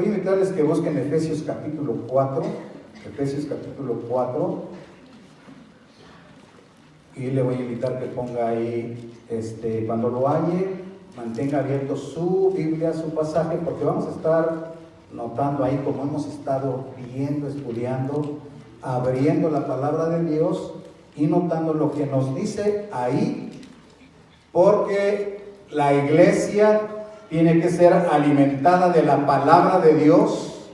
Voy a invitarles que busquen Efesios capítulo 4, y le voy a invitar que ponga ahí, cuando lo halle, mantenga abierto su Biblia, su pasaje, porque vamos a estar notando ahí como hemos estado viendo, estudiando, abriendo la palabra de Dios y notando lo que nos dice ahí, porque la iglesia tiene que ser alimentada de la palabra de Dios,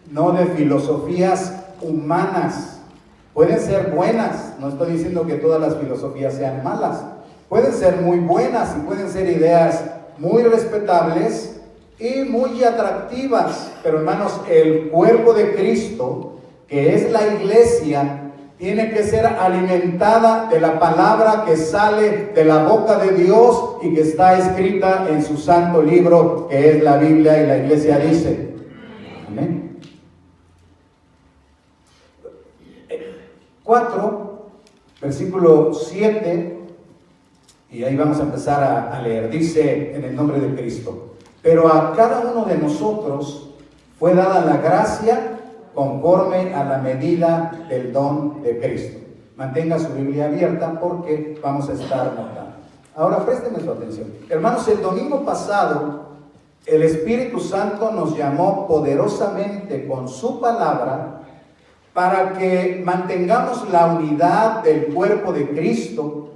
no de filosofías humanas. Pueden ser buenas, no estoy diciendo que todas las filosofías sean malas, pueden ser muy buenas y pueden ser ideas muy respetables y muy atractivas, pero hermanos, el cuerpo de Cristo, que es la iglesia, tiene que ser alimentada de la palabra que sale de la boca de Dios y que está escrita en su santo libro, que es la Biblia, y la iglesia dice. Amén. 4, versículo 7, y ahí vamos a empezar a leer. Dice, en el nombre de Cristo: pero a cada uno de nosotros fue dada la gracia conforme a la medida del don de Cristo. Mantenga su Biblia abierta porque vamos a estar notando. Ahora présteme su atención. Hermanos, el domingo pasado el Espíritu Santo nos llamó poderosamente con su palabra para que mantengamos la unidad del cuerpo de Cristo,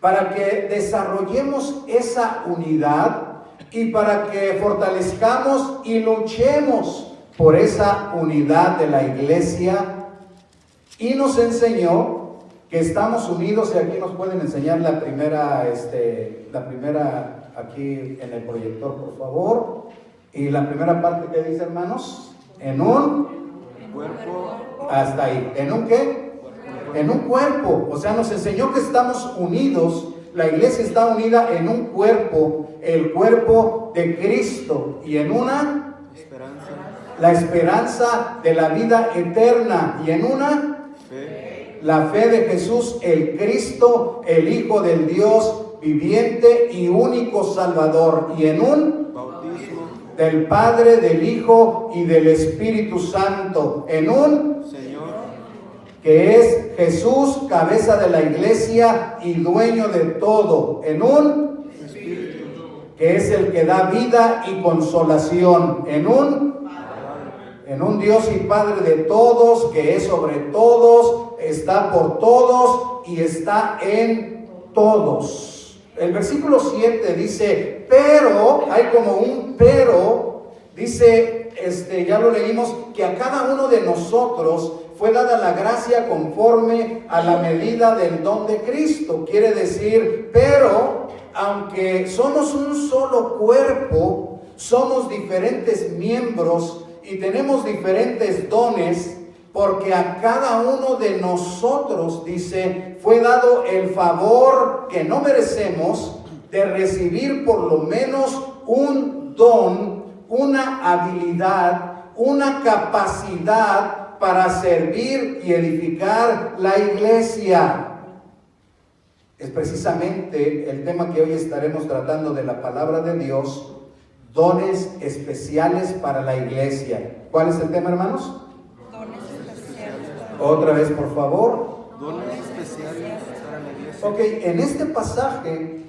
para que desarrollemos esa unidad y para que fortalezcamos y luchemos por esa unidad de la iglesia. Y nos enseñó que estamos unidos, y aquí nos pueden enseñar la primera aquí en el proyector, por favor. Y la primera parte que dice, hermanos, en un cuerpo. Hasta ahí. ¿En un qué? En un cuerpo. O sea, nos enseñó que estamos unidos. La iglesia está unida en un cuerpo, el cuerpo de Cristo, y en una esperanza, la esperanza de la vida eterna, y en una fe, la fe de Jesús, el Cristo, el Hijo del Dios viviente y único Salvador, y en un bautismo del Padre, del Hijo y del Espíritu Santo, en un Señor, que es Jesús, cabeza de la iglesia y dueño de todo, en un Espíritu, que es el que da vida y consolación, en un Dios y Padre de todos, que es sobre todos, está por todos y está en todos. El versículo 7 dice, pero, hay como un pero, dice, ya lo leímos, que a cada uno de nosotros fue dada la gracia conforme a la medida del don de Cristo. Quiere decir, pero, aunque somos un solo cuerpo, somos diferentes miembros y tenemos diferentes dones, porque a cada uno de nosotros, dice, fue dado el favor que no merecemos de recibir por lo menos un don, una habilidad, una capacidad para servir y edificar la iglesia. Es precisamente el tema que hoy estaremos tratando de la palabra de Dios, dones especiales para la iglesia. ¿Cuál es el tema, hermanos? Dones especiales. Otra vez, por favor. Dones especiales para la iglesia. Ok, en este pasaje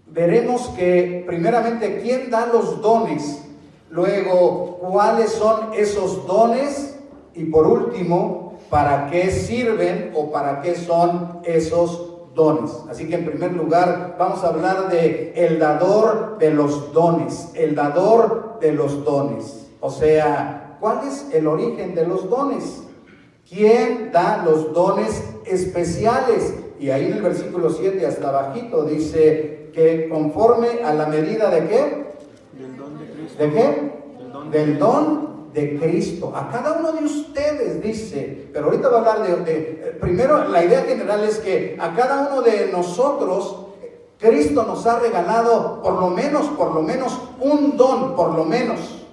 veremos que primeramente quién da los dones, luego cuáles son esos dones y por último, para qué sirven o para qué son esos dones. Así que en primer lugar vamos a hablar de el dador de los dones, el dador de los dones. O sea, ¿cuál es el origen de los dones? ¿Quién da los dones especiales? Y ahí en el versículo 7 hasta abajito dice que conforme a la medida de ¿qué? Del don de Cristo. ¿De qué? Del don de Cristo. A cada uno de ustedes dice, pero ahorita va a hablar primero la idea general es que a cada uno de nosotros Cristo nos ha regalado por lo menos un don, por lo menos.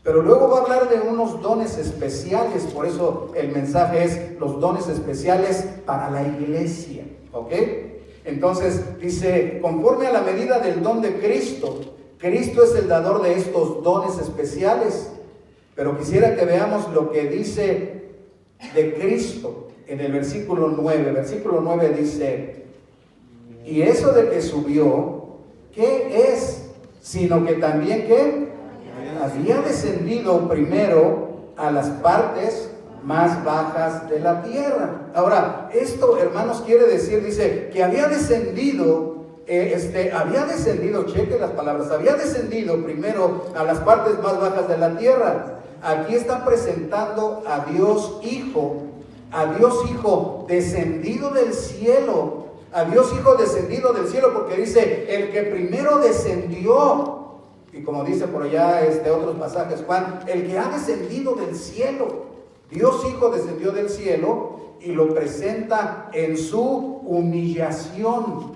Pero luego va a hablar de unos dones especiales, por eso el mensaje es los dones especiales para la iglesia, ¿ok? Entonces dice, conforme a la medida del don de Cristo, Cristo es el dador de estos dones especiales, pero quisiera que veamos lo que dice de Cristo en el versículo 9. Versículo 9 dice: y eso de que subió, ¿qué es? Sino que también, ¿qué? Había descendido primero a las partes más bajas de la tierra. Ahora, esto, hermanos, quiere decir, dice, que había descendido, cheque las palabras, había descendido primero a las partes más bajas de la tierra. Aquí está presentando a Dios Hijo descendido del cielo, a Dios Hijo descendido del cielo, porque dice, el que primero descendió, y como dice por allá otros pasajes, Juan, el que ha descendido del cielo, Dios Hijo descendió del cielo y lo presenta en su humillación,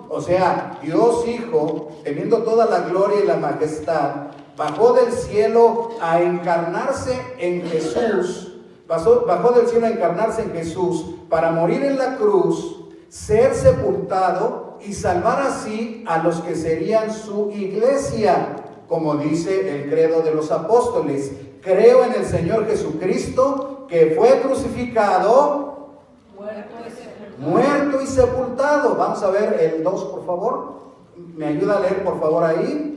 o sea, Dios Hijo, teniendo toda la gloria y la majestad, bajó del cielo a encarnarse en Jesús, bajó del cielo a encarnarse en Jesús para morir en la cruz, ser sepultado y salvar así a los que serían su iglesia, como dice el credo de los apóstoles. Creo en el Señor Jesucristo, que fue crucificado, muerto y sepultado. Vamos a ver el 2, por favor. ¿Me ayuda a leer, por favor, ahí?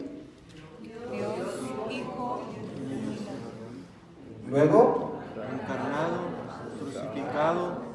Luego, encarnado, crucificado,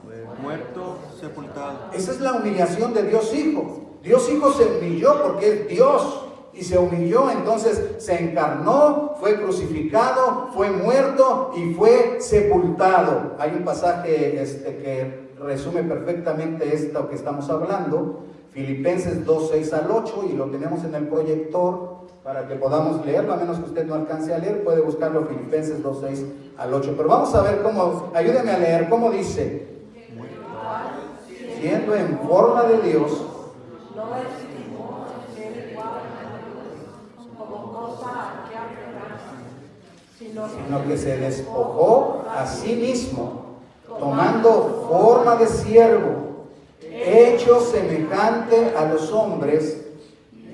muerto, sepultado. Esa es la humillación de Dios Hijo. Dios Hijo se humilló porque es Dios y se humilló, entonces se encarnó, fue crucificado, fue muerto y fue sepultado. Hay un pasaje que resume perfectamente esto que estamos hablando, Filipenses 2, 6 al 8, y lo tenemos en el proyector para que podamos leerlo, a menos que usted no alcance a leer, puede buscarlo, Filipenses 2, 6 al 8. Pero vamos a ver cómo, ayúdeme a leer, cómo dice: siendo en forma de Dios, sino que se despojó a sí mismo, tomando forma de siervo, hecho semejante a los hombres,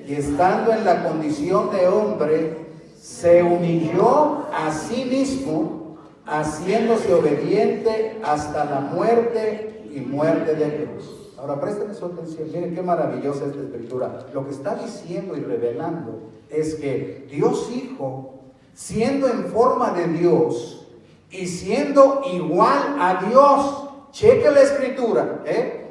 y estando en la condición de hombre, se humilló a sí mismo, haciéndose obediente hasta la muerte y muerte de cruz. Ahora préstenme su atención, miren qué maravillosa esta escritura. Lo que está diciendo y revelando es que Dios Hijo, siendo en forma de Dios y siendo igual a Dios, cheque la escritura,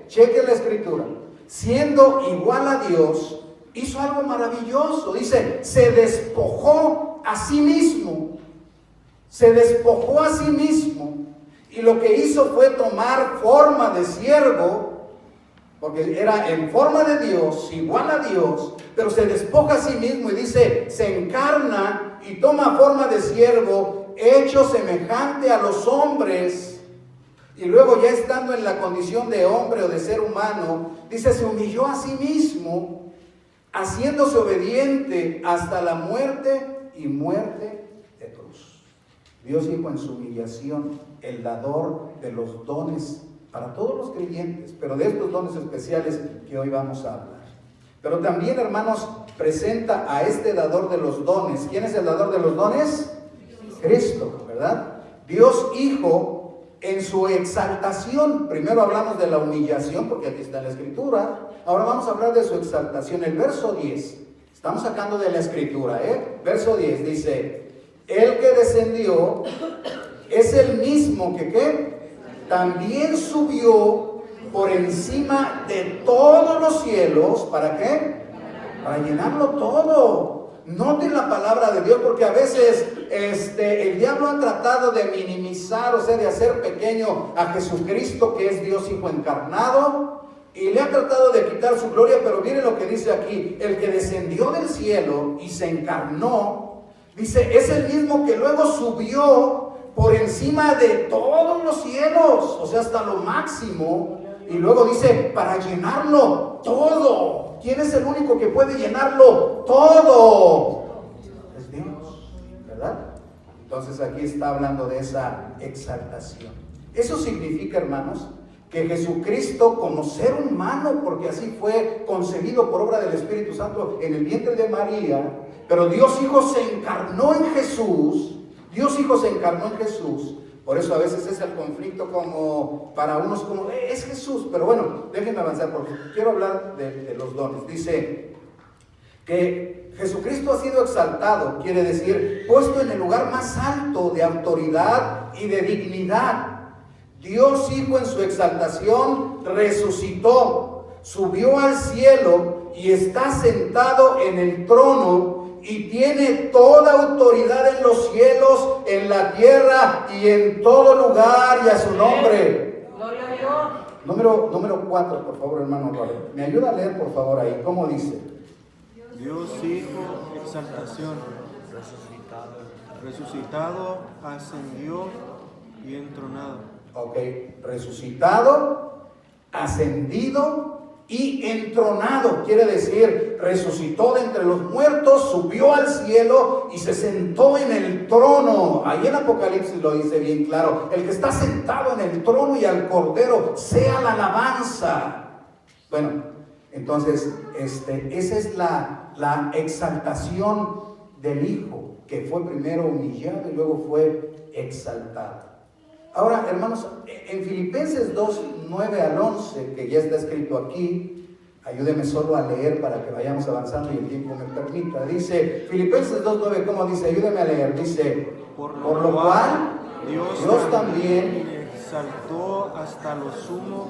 cheque la escritura, siendo igual a Dios, hizo algo maravilloso. Dice, se despojó a sí mismo, se despojó a sí mismo, y lo que hizo fue tomar forma de siervo, porque era en forma de Dios, igual a Dios, pero se despoja a sí mismo y dice, se encarna y toma forma de siervo, hecho semejante a los hombres. Y luego, ya estando en la condición de hombre o de ser humano, dice, se humilló a sí mismo, haciéndose obediente hasta la muerte y muerte de cruz. Dios Hijo en su humillación, el dador de los dones para todos los creyentes, pero de estos dones especiales que hoy vamos a hablar. Pero también, hermanos, presenta a este dador de los dones. ¿Quién es el dador de los dones? Cristo, ¿verdad? Dios Hijo en su exaltación. Primero hablamos de la humillación, porque aquí está la escritura. Ahora vamos a hablar de su exaltación. El verso 10, estamos sacando de la escritura, Verso 10 dice, el que descendió es el mismo que, ¿qué? También subió por encima de todos los cielos. ¿Para qué? Para llenarlo todo. Noten la palabra de Dios, porque a veces el diablo ha tratado de minimizar, o sea, de hacer pequeño a Jesucristo, que es Dios Hijo encarnado, y le ha tratado de quitar su gloria. Pero miren lo que dice aquí: el que descendió del cielo y se encarnó, dice, es el mismo que luego subió por encima de todos los cielos, o sea, hasta lo máximo. Y luego dice, para llenarlo todo. ¿Quién es el único que puede llenarlo todo? Es Dios, ¿verdad? Entonces aquí está hablando de esa exaltación. Eso significa, hermanos, que Jesucristo, como ser humano, porque así fue concebido por obra del Espíritu Santo en el vientre de María, pero Dios Hijo se encarnó en Jesús. Dios Hijo se encarnó en Jesús. Por eso a veces es el conflicto como para unos como, es Jesús. Pero bueno, déjenme avanzar porque quiero hablar de los dones. Dice que Jesucristo ha sido exaltado, quiere decir, puesto en el lugar más alto de autoridad y de dignidad. Dios Hijo en su exaltación resucitó, subió al cielo y está sentado en el trono y tiene toda autoridad en los cielos, en la tierra y en todo lugar, y a su nombre. Gloria a Dios. Número 4, por favor, hermano Robert. ¿Me ayuda a leer, por favor, ahí? ¿Cómo dice? Dios Hijo, exaltación. Resucitado, ascendió y entronado. Ok, resucitado, ascendido y entronado. Quiere decir, resucitó de entre los muertos, subió al cielo y se sentó en el trono. Ahí en Apocalipsis lo dice bien claro. El que está sentado en el trono y al Cordero sea la alabanza. Bueno, entonces, esa es la exaltación del Hijo, que fue primero humillado y luego fue exaltado. Ahora, hermanos, en Filipenses 2, 9 al 11, que ya está escrito aquí, ayúdeme solo a leer para que vayamos avanzando y el tiempo me permita. Dice, Filipenses 2, 9, ¿cómo dice? Ayúdeme a leer. Dice, por lo cual, Dios también exaltó hasta lo sumo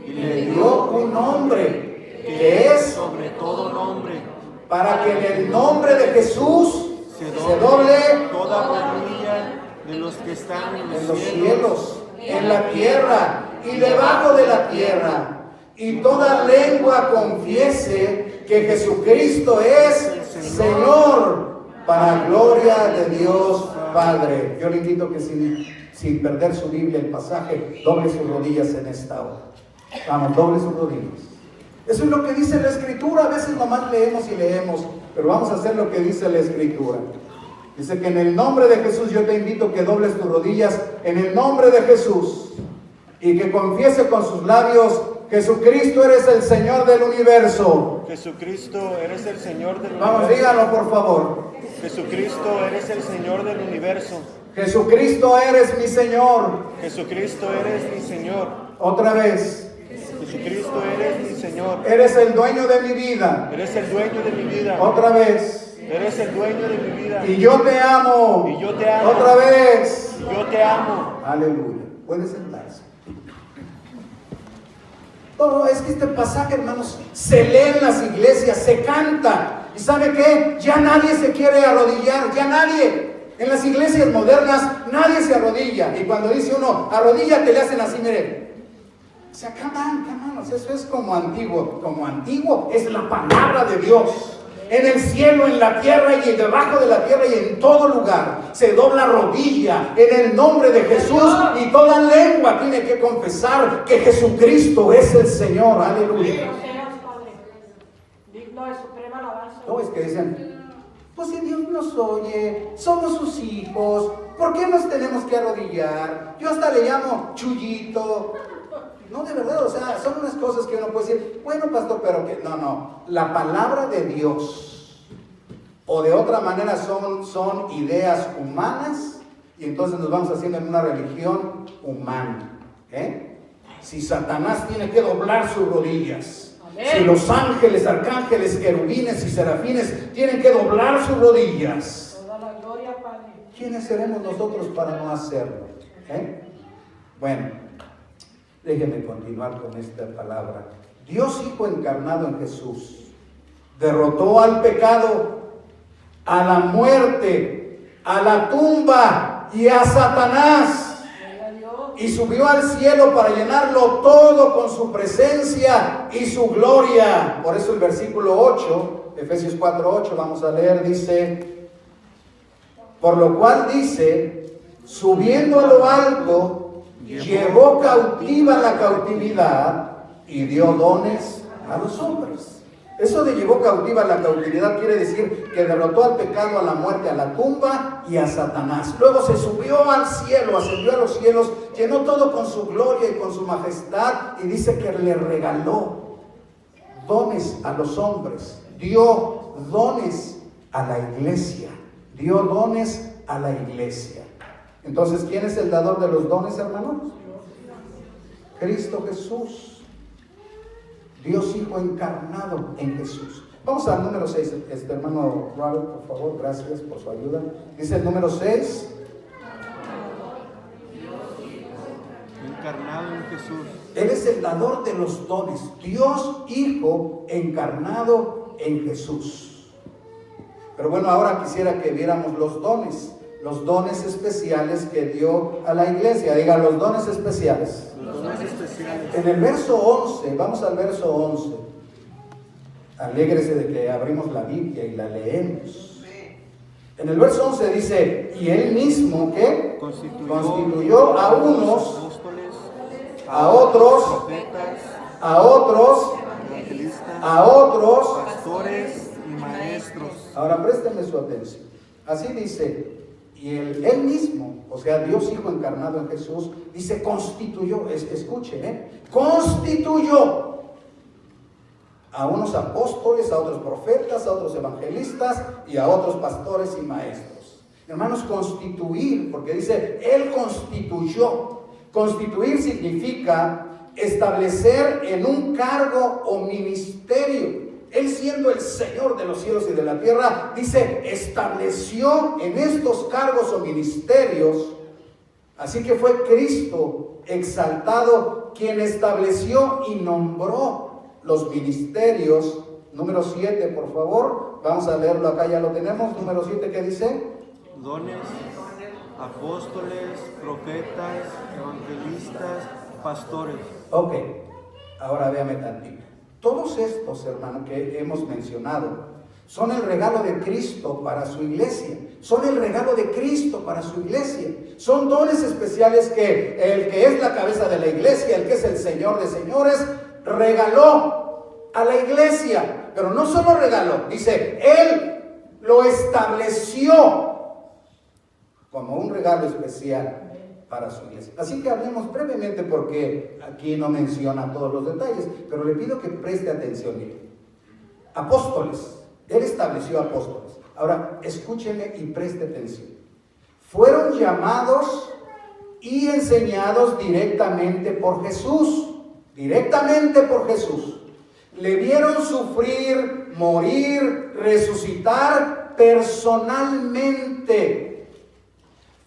y le dio un nombre, que es sobre todo nombre, para que en el nombre de Jesús se doble toda rodilla de los que están en los cielos, en la tierra y debajo de la tierra, y toda lengua confiese que Jesucristo es Señor, para gloria de Dios Padre. Yo le invito que sin perder su Biblia, el pasaje, doble sus rodillas en esta hora. Vamos, doble sus rodillas. Eso es lo que dice la Escritura. A veces nomás leemos y leemos, pero vamos a hacer lo que dice la Escritura. Dice que en el nombre de Jesús yo te invito que dobles tus rodillas en el nombre de Jesús y que confiese con sus labios: Jesucristo, eres el Señor del universo. Jesucristo, eres el Señor del universo. Vamos, díganlo por favor. Jesucristo, eres el Señor del universo. Jesucristo, eres mi Señor. Jesucristo, eres mi Señor. Otra vez. Jesucristo, eres mi Señor. Eres el dueño de mi vida. Eres el dueño de mi vida. Otra vez. Eres el dueño de mi vida. Y yo te amo. Y yo te amo. Otra vez. Y yo te amo. Aleluya. Puede sentarse. Todo es que este pasaje, hermanos, se lee en las iglesias, se canta. ¿Y sabe qué? Ya nadie se quiere arrodillar, ya nadie. En las iglesias modernas nadie se arrodilla. Y cuando dice uno, arrodíllate, le hacen así, mire. O sea, come on, o sea, eso es como antiguo. Como antiguo es la palabra de Dios. En el cielo, en la tierra y debajo de la tierra y en todo lugar se dobla rodilla en el nombre de Jesús, y toda lengua tiene que confesar que Jesucristo es el Señor. Aleluya. Digno de suprema alabanza. No, es que dicen, pues si Dios nos oye, somos sus hijos, ¿por qué nos tenemos que arrodillar? Yo hasta le llamo Chuyito. No, de verdad, o sea, son unas cosas que uno puede decir, bueno, pastor, pero que no, la palabra de Dios, o de otra manera son ideas humanas, y entonces nos vamos haciendo en una religión humana. Si Satanás tiene que doblar sus rodillas, si los ángeles, arcángeles, querubines y serafines tienen que doblar sus rodillas, Toda la gloria, Padre. ¿quiénes seremos nosotros para no hacerlo? Bueno, déjenme continuar con esta palabra. Dios Hijo encarnado en Jesús derrotó al pecado, a la muerte, a la tumba y a Satanás, y subió al cielo para llenarlo todo con su presencia y su gloria. Por eso el versículo 8, Efesios 4:8, vamos a leer, dice, por lo cual dice, subiendo a lo alto, llevó cautiva la cautividad y dio dones a los hombres. Eso de llevó cautiva a la cautividad quiere decir que derrotó al pecado, a la muerte, a la tumba y a Satanás. Luego se subió al cielo, ascendió a los cielos, llenó todo con su gloria y con su majestad, y dice que le regaló dones a los hombres, dio dones a la iglesia, dio dones a la iglesia. Entonces, ¿quién es el dador de los dones, hermanos? Cristo Jesús. Dios Hijo encarnado en Jesús. Vamos al número 6, hermano Robert, por favor, gracias por su ayuda. Dice el número 6. Encarnado en Jesús. Él es el dador de los dones. Dios Hijo encarnado en Jesús. Pero bueno, ahora quisiera que viéramos los dones especiales que dio a la iglesia. Diga, los dones especiales. Los dones especiales. En el verso 11, vamos al verso 11. Alégrese de que abrimos la Biblia y la leemos. En el verso 11 dice, y él mismo, ¿qué? Constituyó a unos, apóstoles, a otros, profetas, a otros, evangelistas, a otros, pastores y maestros. Ahora présteme su atención. Así dice, y él mismo, o sea, Dios Hijo encarnado en Jesús, dice constituyó, escuchen, constituyó a unos apóstoles, a otros profetas, a otros evangelistas y a otros pastores y maestros. Hermanos, constituir, porque dice, Él constituyó. Constituir significa establecer en un cargo o ministerio. Él, siendo el Señor de los cielos y de la tierra, dice, estableció en estos cargos o ministerios. Así que fue Cristo exaltado quien estableció y nombró los ministerios. Número 7, por favor. Vamos a leerlo acá, ya lo tenemos. Número 7, ¿qué dice? Dones, apóstoles, profetas, evangelistas, pastores. Ok, ahora véame tantito. Todos estos, hermanos, que hemos mencionado, son el regalo de Cristo para su iglesia. Son el regalo de Cristo para su iglesia. Son dones especiales que el que es la cabeza de la iglesia, el que es el Señor de señores, regaló a la iglesia. Pero no solo regaló, dice, Él lo estableció como un regalo especial para su iglesia. Así que hablemos brevemente, porque aquí no menciona todos los detalles, pero le pido que preste atención. Mire. Apóstoles, Él estableció apóstoles. Ahora, escúcheme y preste atención. Fueron llamados y enseñados directamente por Jesús. Directamente por Jesús. Le vieron sufrir, morir, resucitar personalmente.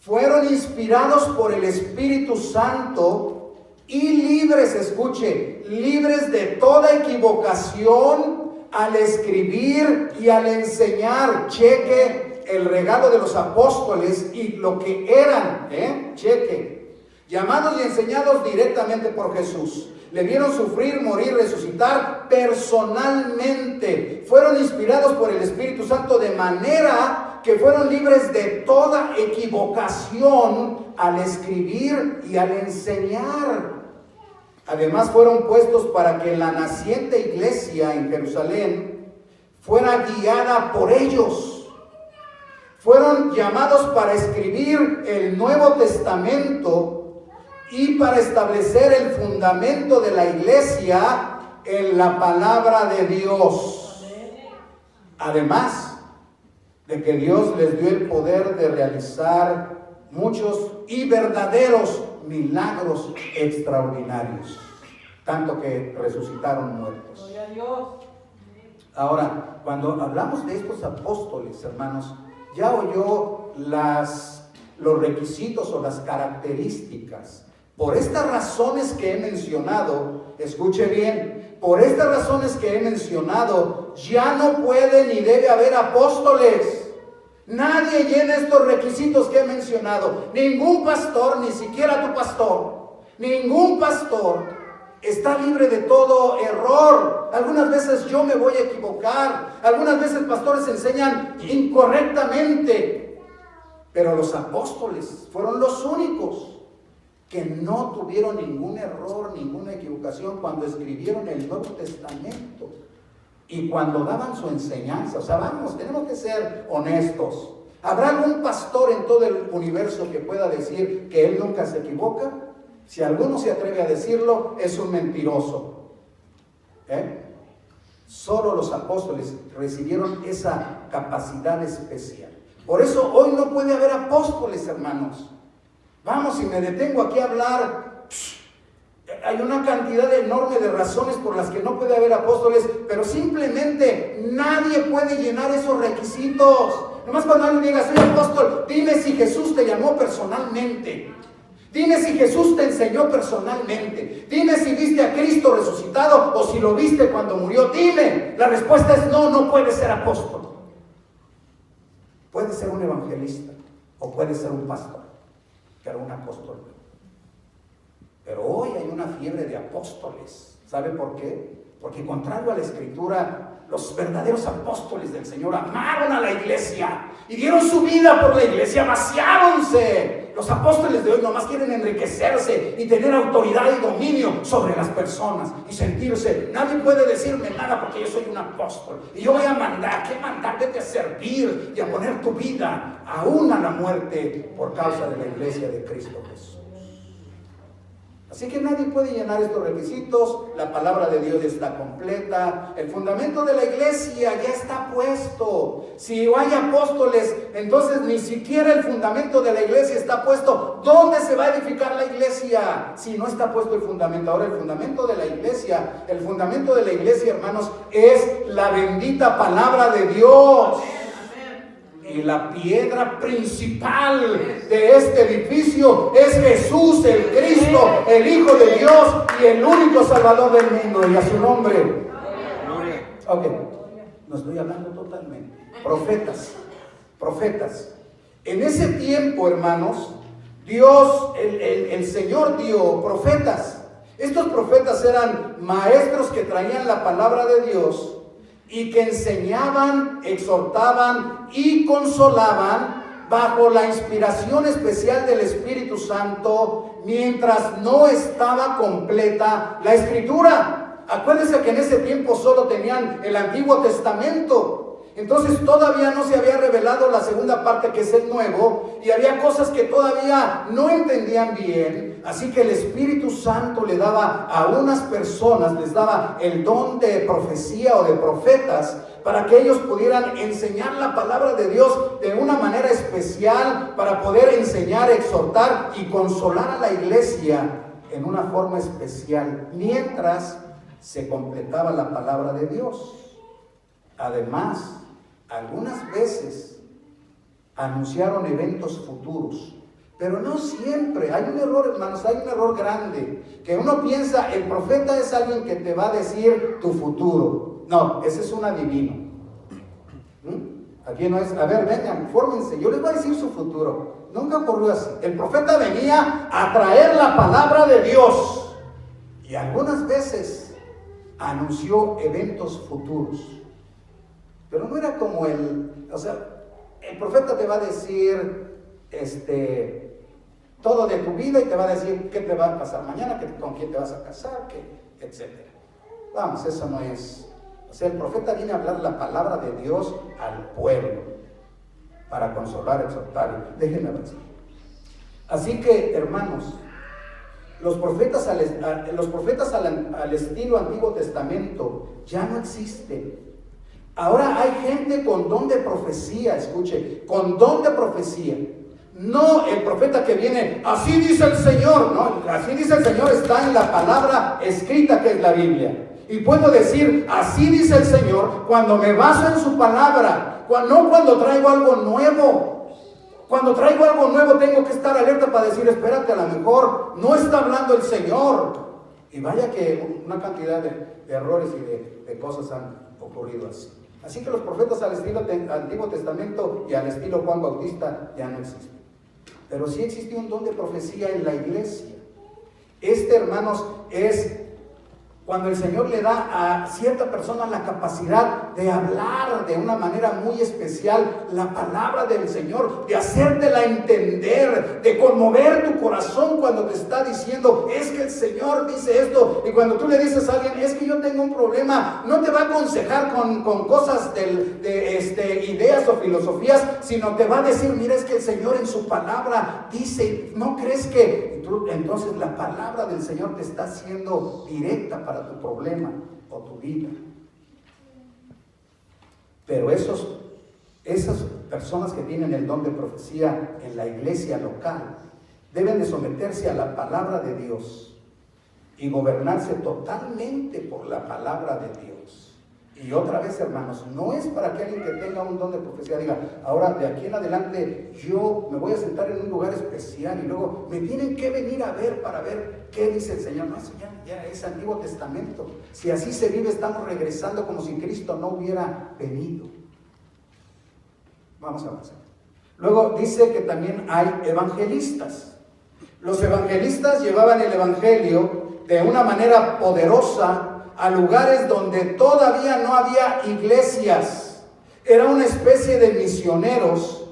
Fueron inspirados por el Espíritu Santo y libres, escuche, libres de toda equivocación al escribir y al enseñar. Cheque el regalo de los apóstoles y lo que eran, cheque. Llamados y enseñados directamente por Jesús. Le vieron sufrir, morir, resucitar personalmente. Fueron inspirados por el Espíritu Santo de manera que fueron libres de toda equivocación al escribir y al enseñar. Además, fueron puestos para que la naciente iglesia en Jerusalén fuera guiada por ellos. Fueron llamados para escribir el Nuevo Testamento y para establecer el fundamento de la iglesia en la palabra de Dios. Además de que Dios les dio el poder de realizar muchos y verdaderos milagros extraordinarios, tanto que resucitaron muertos. Gloria a Dios. Ahora, cuando hablamos de estos apóstoles, hermanos, ya oyó los requisitos o las características. Por estas razones que he mencionado, escuche bien, por estas razones que he mencionado, ya no puede ni debe haber apóstoles. Nadie llena estos requisitos que he mencionado. Ningún pastor, ni siquiera tu pastor, ningún pastor está libre de todo error. Algunas veces yo me voy a equivocar. Algunas veces pastores enseñan incorrectamente. Pero los apóstoles fueron los únicos que no tuvieron ningún error, ninguna equivocación cuando escribieron el Nuevo Testamento. Y cuando daban su enseñanza, o sea, vamos, tenemos que ser honestos. ¿Habrá algún pastor en todo el universo que pueda decir que él nunca se equivoca? Si alguno se atreve a decirlo, es un mentiroso. Solo los apóstoles recibieron esa capacidad especial. Por eso hoy no puede haber apóstoles, hermanos. Vamos, si me detengo aquí a hablar, hay una cantidad enorme de razones por las que no puede haber apóstoles, pero simplemente nadie puede llenar esos requisitos. Nomás cuando alguien diga, soy apóstol, dime si Jesús te llamó personalmente. Dime si Jesús te enseñó personalmente. Dime si viste a Cristo resucitado o si lo viste cuando murió. Dime. La respuesta es no, no puede ser apóstol. Puede ser un evangelista o puede ser un pastor, pero un apóstol no. Pero hoy hay una fiebre de apóstoles. ¿Sabe por qué? Porque contrario a la Escritura, los verdaderos apóstoles del Señor amaron a la iglesia y dieron su vida por la iglesia, vaciáronse. Los apóstoles de hoy nomás quieren enriquecerse y tener autoridad y dominio sobre las personas y sentirse, nadie puede decirme nada porque yo soy un apóstol y yo voy a mandar. ¿Qué mandar? Vete a servir y a poner tu vida aún a la muerte por causa de la iglesia de Cristo Jesús. Así que nadie puede llenar estos requisitos. La palabra de Dios está completa. El fundamento de la iglesia ya está puesto. Si hay apóstoles, entonces ni siquiera el fundamento de la iglesia está puesto. ¿Dónde se va a edificar la iglesia si no está puesto el fundamento? Ahora, el fundamento de la iglesia, hermanos, es la bendita palabra de Dios. Y la piedra principal de este edificio es Jesús, el Cristo, el Hijo de Dios y el único Salvador del mundo. Y a su nombre. Ok, no estoy hablando totalmente. Profetas. En ese tiempo, hermanos, Dios, el Señor dio profetas. Estos profetas eran maestros que traían la palabra de Dios y que enseñaban, exhortaban y consolaban bajo la inspiración especial del Espíritu Santo mientras no estaba completa la Escritura. Acuérdense que en ese tiempo solo tenían el Antiguo Testamento. Entonces todavía no se había revelado la segunda parte, que es el Nuevo, y había cosas que todavía no entendían bien. Así que el Espíritu Santo le daba a unas personas, les daba el don de profecía o de profetas, para que ellos pudieran enseñar la palabra de Dios de una manera especial, para poder enseñar, exhortar y consolar a la iglesia en una forma especial, mientras se completaba la palabra de Dios. Además, algunas veces anunciaron eventos futuros, pero no siempre. Hay un error, hermanos, hay un error grande, que uno piensa, el profeta es alguien que te va a decir tu futuro. No, ese es un adivino. Aquí no es, a ver, vengan, fórmense, yo les voy a decir su futuro. Nunca ocurrió así. El profeta venía a traer la palabra de Dios y algunas veces anunció eventos futuros. Pero no era como el profeta te va a decir todo de tu vida y te va a decir qué te va a pasar mañana, con quién te vas a casar, etcétera. Vamos, eso no es. O sea, el profeta viene a hablar la palabra de Dios al pueblo para consolar, exhortar. Déjenme avanzar. Así que, hermanos, los profetas al estilo Antiguo Testamento ya no existen. Ahora hay gente con don de profecía, escuche, con don de profecía. No el profeta que viene, así dice el Señor, no, así dice el Señor está en la palabra escrita que es la Biblia. Y puedo decir, así dice el Señor, cuando me baso en su palabra, no cuando traigo algo nuevo. Cuando traigo algo nuevo tengo que estar alerta para decir, espérate, a lo mejor no está hablando el Señor. Y vaya que una cantidad de errores y de cosas han ocurrido así. Así que los profetas al estilo Antiguo Testamento y al estilo Juan Bautista ya no existen. Pero sí existe un don de profecía en la iglesia. Hermanos, es cuando el Señor le da a cierta persona la capacidad de hablar de una manera muy especial la palabra del Señor, de hacértela entender, de conmover tu corazón cuando te está diciendo, es que el Señor dice esto. Y cuando tú le dices a alguien, es que yo tengo un problema, no te va a aconsejar con cosas de ideas o filosofías, sino te va a decir, mira, es que el Señor en su palabra dice, ¿no crees que? Entonces la palabra del Señor te está haciendo directa para tu problema o tu vida. Pero esas personas que tienen el don de profecía en la iglesia local deben de someterse a la palabra de Dios y gobernarse totalmente por la palabra de Dios. Y otra vez, hermanos, no es para que alguien que tenga un don de profecía diga, ahora de aquí en adelante yo me voy a sentar en un lugar especial y luego me tienen que venir a ver para ver qué dice el Señor. No, eso ya es Antiguo Testamento. Si así se vive, estamos regresando como si Cristo no hubiera venido. Vamos a avanzar. Luego dice que también hay evangelistas. Los evangelistas llevaban el evangelio de una manera poderosa a lugares donde todavía no había iglesias. Era una especie de misioneros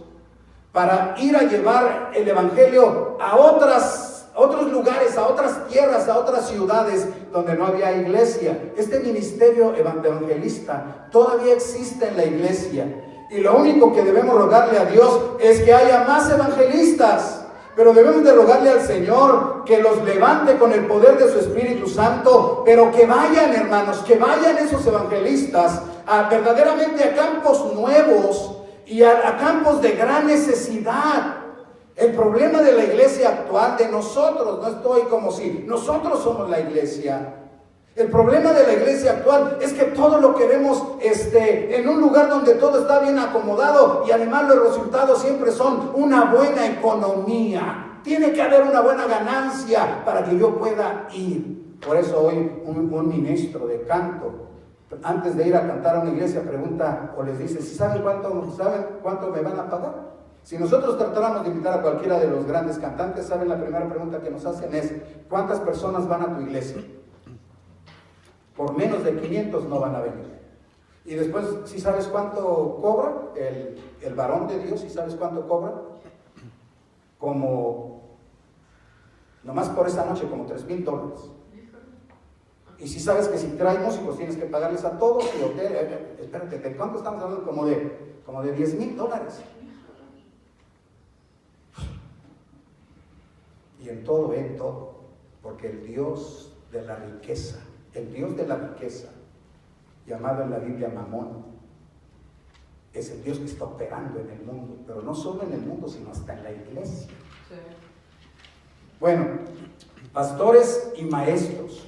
para ir a llevar el evangelio a otros lugares, a otras tierras, a otras ciudades donde no había iglesia. Este ministerio evangelista todavía existe en la iglesia. Y lo único que debemos rogarle a Dios es que haya más evangelistas. Pero debemos de rogarle al Señor que los levante con el poder de su Espíritu Santo, pero que vayan, hermanos, que vayan esos evangelistas verdaderamente a campos nuevos y a campos de gran necesidad. El problema de la iglesia actual, de nosotros, no estoy como si nosotros somos la iglesia. El problema de la iglesia actual es que todo lo queremos en un lugar donde todo está bien acomodado y además los resultados siempre son una buena economía. Tiene que haber una buena ganancia para que yo pueda ir. Por eso hoy un ministro de canto, antes de ir a cantar a una iglesia, pregunta o les dice, ¿saben cuánto me van a pagar? Si nosotros tratáramos de invitar a cualquiera de los grandes cantantes, ¿saben? La primera pregunta que nos hacen es, ¿cuántas personas van a tu iglesia? Por menos de 500 no van a venir. Y después, ¿sí sabes cuánto cobra el varón de Dios? ¿Sí sabes cuánto cobra? Nomás por esa noche, como $3,000. Y si sabes que si traes músicos tienes que pagarles a todos, y hotel, espérate, ¿de cuánto estamos hablando? Como de $10,000. Y en todo, porque el Dios de la riqueza, llamado en la Biblia Mamón, es el Dios que está operando en el mundo, pero no solo en el mundo, sino hasta en la iglesia. Sí. Bueno, pastores y maestros.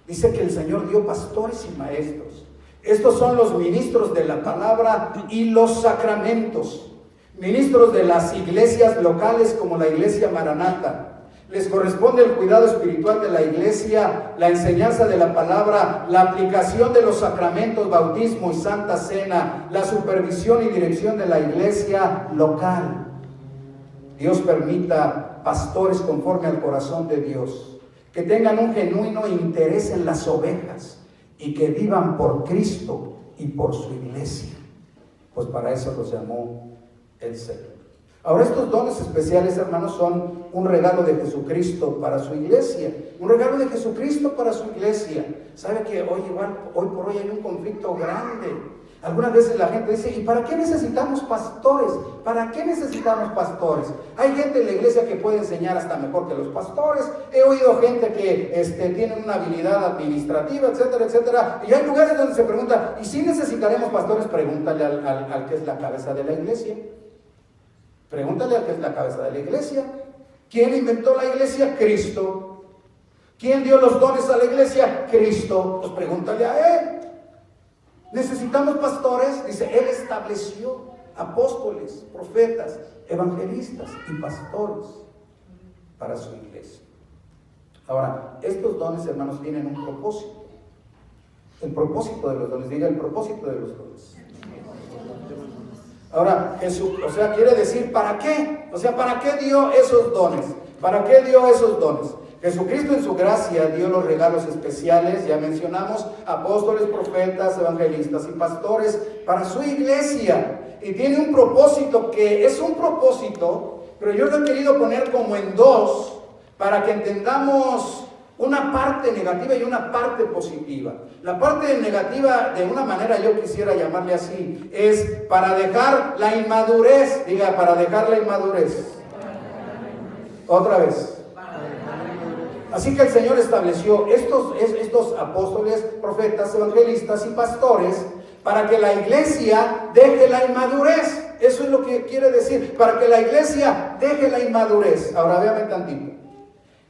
Dice que el Señor dio pastores y maestros. Estos son los ministros de la palabra y los sacramentos, ministros de las iglesias locales como la iglesia Maranata. Les corresponde el cuidado espiritual de la iglesia, la enseñanza de la palabra, la aplicación de los sacramentos, bautismo y santa cena, la supervisión y dirección de la iglesia local. Dios permita pastores conforme al corazón de Dios, que tengan un genuino interés en las ovejas y que vivan por Cristo y por su iglesia, pues para eso los llamó el Señor. Ahora, estos dones especiales, hermanos, son un regalo de Jesucristo para su iglesia. Un regalo de Jesucristo para su iglesia. ¿Sabe que hoy por hoy hay un conflicto grande? Algunas veces la gente dice, ¿y para qué necesitamos pastores? ¿Para qué necesitamos pastores? Hay gente en la iglesia que puede enseñar hasta mejor que los pastores. He oído gente que tiene una habilidad administrativa, etcétera, etcétera. Y hay lugares donde se pregunta, ¿y si necesitaremos pastores? Pregúntale al que es la cabeza de la iglesia. Pregúntale al que es la cabeza de la iglesia. ¿Quién inventó la iglesia? Cristo. ¿Quién dio los dones a la iglesia? Cristo. Pues pregúntale a él. Necesitamos pastores. Dice, él estableció apóstoles, profetas, evangelistas y pastores para su iglesia. Ahora, estos dones, hermanos, tienen un propósito. El propósito de los dones, diga el propósito de los dones. Ahora, Jesús, quiere decir, ¿para qué? ¿Para qué dio esos dones? ¿Para qué dio esos dones? Jesucristo en su gracia dio los regalos especiales, ya mencionamos, apóstoles, profetas, evangelistas y pastores para su iglesia. Y tiene un propósito que es un propósito, pero yo lo he querido poner como en dos para que entendamos una parte negativa y una parte positiva. La parte negativa, de una manera yo quisiera llamarle así, es para dejar la inmadurez. Diga, para dejar la inmadurez. Otra vez. Así que el Señor estableció estos apóstoles, profetas, evangelistas y pastores para que la iglesia deje la inmadurez. Eso es lo que quiere decir, para que la iglesia deje la inmadurez. Ahora véame tantito.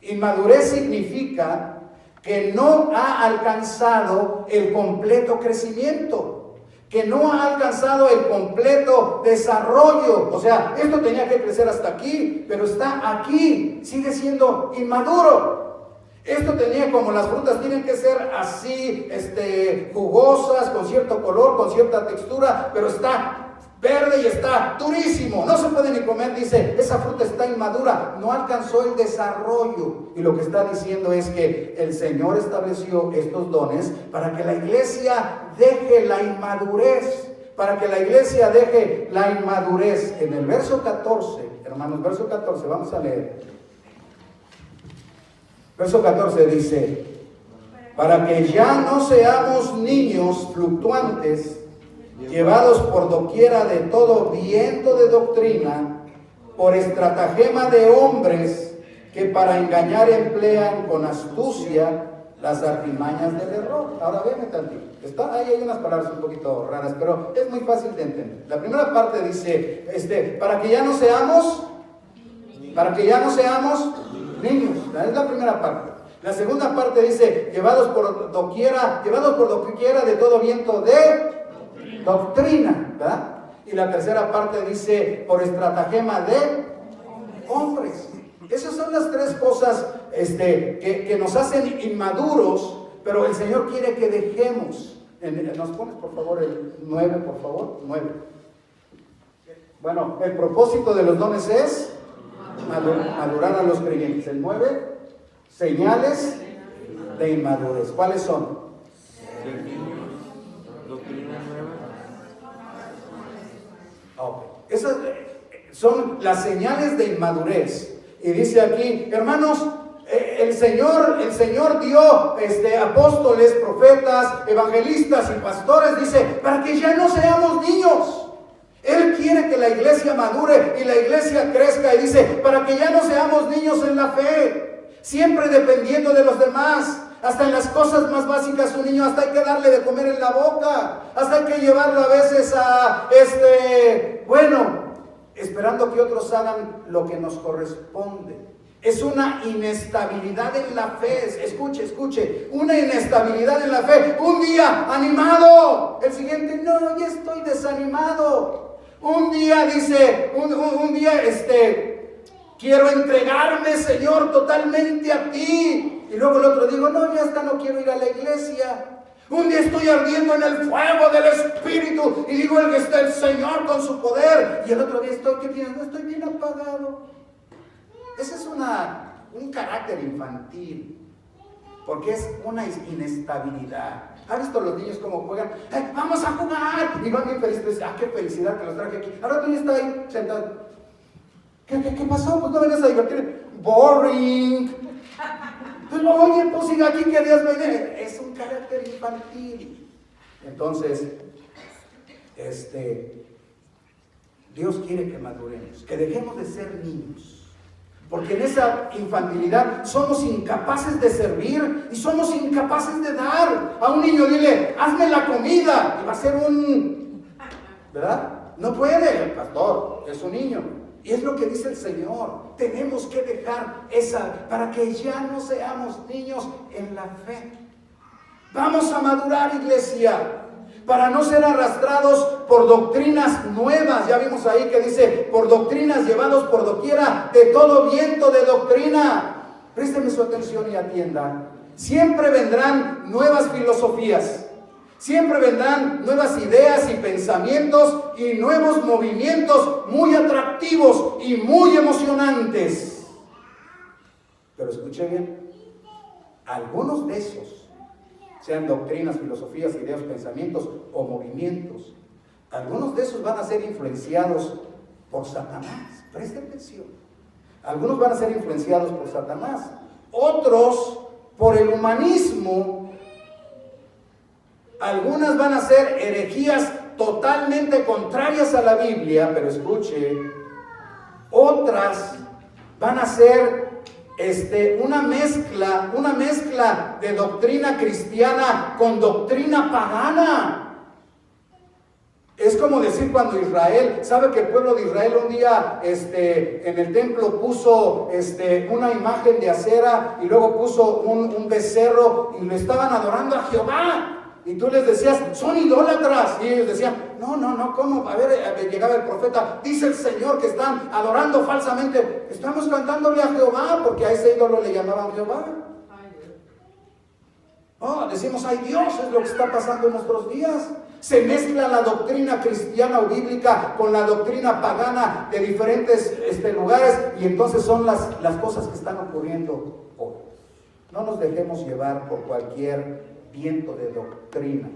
Inmadurez significa que no ha alcanzado el completo crecimiento, que no ha alcanzado el completo desarrollo. O sea, esto tenía que crecer hasta aquí, pero está aquí, sigue siendo inmaduro. Esto tenía, como las frutas tienen que ser así, jugosas, con cierto color, con cierta textura, pero está verde y está durísimo, no se puede ni comer. Dice, esa fruta está inmadura, no alcanzó el desarrollo. Y lo que está diciendo es que el Señor estableció estos dones para que la iglesia deje la inmadurez, para que la iglesia deje la inmadurez. En el verso 14, hermanos, verso 14, vamos a leer. Verso 14 dice, para que ya no seamos niños fluctuantes, llevados por doquiera de todo viento de doctrina, por estratagema de hombres que para engañar emplean con astucia las artimañas del error. Ahora véanme tantito. Ahí hay unas palabras un poquito raras, pero es muy fácil de entender. La primera parte dice, para que ya no seamos niños. Es la primera parte. La segunda parte dice, llevados por doquiera de todo viento de doctrina, ¿verdad? Y la tercera parte dice, por estratagema de hombres. Esas son las tres cosas que nos hacen inmaduros, pero el Señor quiere que dejemos. ¿Nos pones por favor el 9, por favor? 9. Bueno, el propósito de los dones es madurar a los creyentes. El 9, señales de inmadurez. ¿Cuáles son? Doctrina nueva. Okay. Esas son las señales de inmadurez. Y dice aquí, hermanos, el Señor dio apóstoles, profetas, evangelistas y pastores, dice, para que ya no seamos niños. Él quiere que la iglesia madure y la iglesia crezca, y dice, para que ya no seamos niños en la fe, siempre dependiendo de los demás. Hasta en las cosas más básicas, un niño hasta hay que darle de comer en la boca, hasta hay que llevarlo a veces a esperando que otros hagan lo que nos corresponde. Es una inestabilidad en la fe. Escuche, una inestabilidad en la fe. Un día animado, el siguiente, no, ya estoy desanimado. Un día dice, quiero entregarme, Señor, totalmente a ti. Y luego el otro digo, no, ya hasta no quiero ir a la iglesia. Un día estoy ardiendo en el fuego del Espíritu y digo, el que está el Señor con su poder. Y el otro día ¿qué tienes? No, estoy bien apagado. Ese es un carácter infantil, porque es una inestabilidad. ¿Ha visto los niños cómo juegan? ¡Vamos a jugar! Y van bien felices. ¡Ah, qué felicidad que los traje aquí! Ahora tú ya estás ahí sentado. ¿Qué pasó? Pues no venías a divertir. ¡Boring! Pero oye, pues sigue aquí, querías venir. Es un carácter infantil. Entonces, Dios quiere que maduremos, que dejemos de ser niños. Porque en esa infantilidad somos incapaces de servir y somos incapaces de dar. A un niño dile, hazme la comida, y va a ser ¿verdad? No puede, el pastor, es un niño. Y es lo que dice el Señor. Tenemos que dejar para que ya no seamos niños en la fe. Vamos a madurar, iglesia, para no ser arrastrados por doctrinas nuevas. Ya vimos ahí que dice, por doctrinas llevados por doquiera de todo viento de doctrina. Présteme su atención y atiendan. Siempre vendrán nuevas filosofías. Siempre vendrán nuevas ideas y pensamientos y nuevos movimientos muy atractivos y muy emocionantes. Pero escuche bien, algunos de esos, sean doctrinas, filosofías, ideas, pensamientos o movimientos, algunos de esos van a ser influenciados por Satanás. Preste atención. Algunos van a ser influenciados por Satanás, otros por el humanismo. Algunas van a ser herejías totalmente contrarias a la Biblia, pero escuche, otras van a ser una mezcla de doctrina cristiana con doctrina pagana. Es como decir cuando Israel, sabe que el pueblo de Israel un día en el templo puso una imagen de acera y luego puso un becerro y lo estaban adorando a Jehová. Y tú les decías, son idólatras. Y ellos decían, no, ¿cómo? A ver, llegaba el profeta, dice el Señor que están adorando falsamente. Estamos cantándole a Jehová, porque a ese ídolo le llamaban Jehová. Decimos, ay Dios, es lo que está pasando en nuestros días. Se mezcla la doctrina cristiana o bíblica con la doctrina pagana de diferentes lugares, y entonces son las cosas que están ocurriendo hoy. No nos dejemos llevar por cualquier viento de doctrina.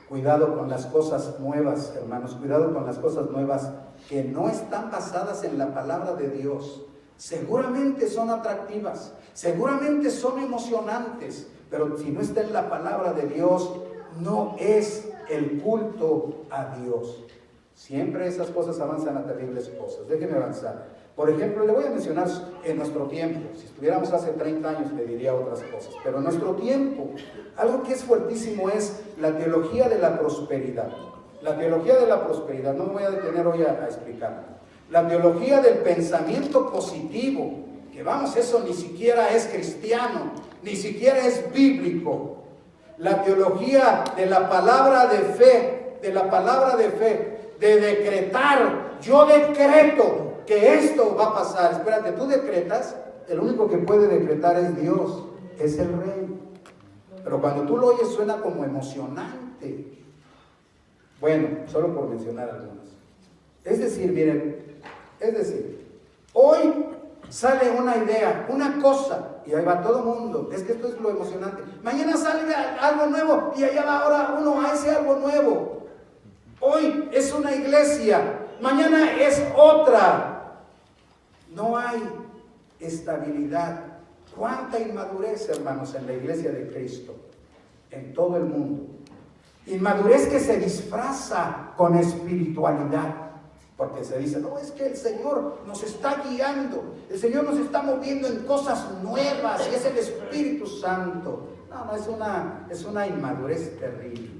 Cuidado con las cosas nuevas, hermanos, cuidado con las cosas nuevas que no están basadas en la palabra de Dios. Seguramente son atractivas, seguramente son emocionantes, pero si no está en la palabra de Dios, no es el culto a Dios. Siempre esas cosas avanzan a terribles cosas. Déjeme avanzar. Por ejemplo, le voy a mencionar en nuestro tiempo. Si estuviéramos hace 30 años, le diría otras cosas. Pero en nuestro tiempo, algo que es fuertísimo es la teología de la prosperidad. La teología de la prosperidad, no me voy a detener hoy a explicarla. La teología del pensamiento positivo, que vamos, eso ni siquiera es cristiano, ni siquiera es bíblico. La teología de la palabra de fe, de decretar, yo decreto que esto va a pasar. Espérate, tú decretas, el único que puede decretar es Dios, es el Rey. Pero cuando tú lo oyes suena como emocionante. Bueno, solo por mencionar algunas. Es decir, miren, hoy sale una idea, una cosa, y ahí va todo el mundo. Es que esto es lo emocionante. Mañana sale algo nuevo y allá va ahora uno a ese algo nuevo. Hoy es una iglesia, mañana es otra. No hay estabilidad. ¿Cuánta inmadurez, hermanos, en la iglesia de Cristo? En todo el mundo. Inmadurez que se disfraza con espiritualidad. Porque se dice, no, es que el Señor nos está guiando, el Señor nos está moviendo en cosas nuevas y es el Espíritu Santo. No, es una inmadurez terrible.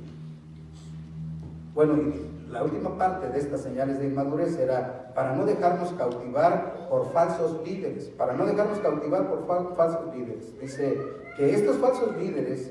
Bueno, y la última parte de estas señales de inmadurez era para no dejarnos cautivar por falsos líderes, Dice que estos falsos líderes,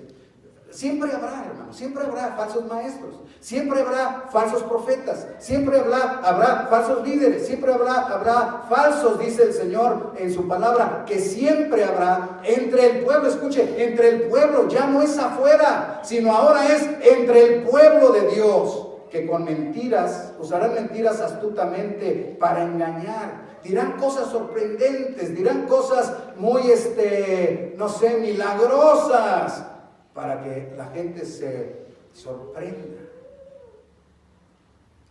siempre habrá, hermanos, siempre habrá falsos maestros, siempre habrá falsos profetas, siempre habrá falsos líderes, siempre habrá falsos, dice el Señor en su palabra, que siempre habrá entre el pueblo. Escuche, entre el pueblo, ya no es afuera, sino ahora es entre el pueblo de Dios, que con mentiras, usarán mentiras astutamente para engañar. Dirán cosas sorprendentes, dirán cosas muy, milagrosas, para que la gente se sorprenda.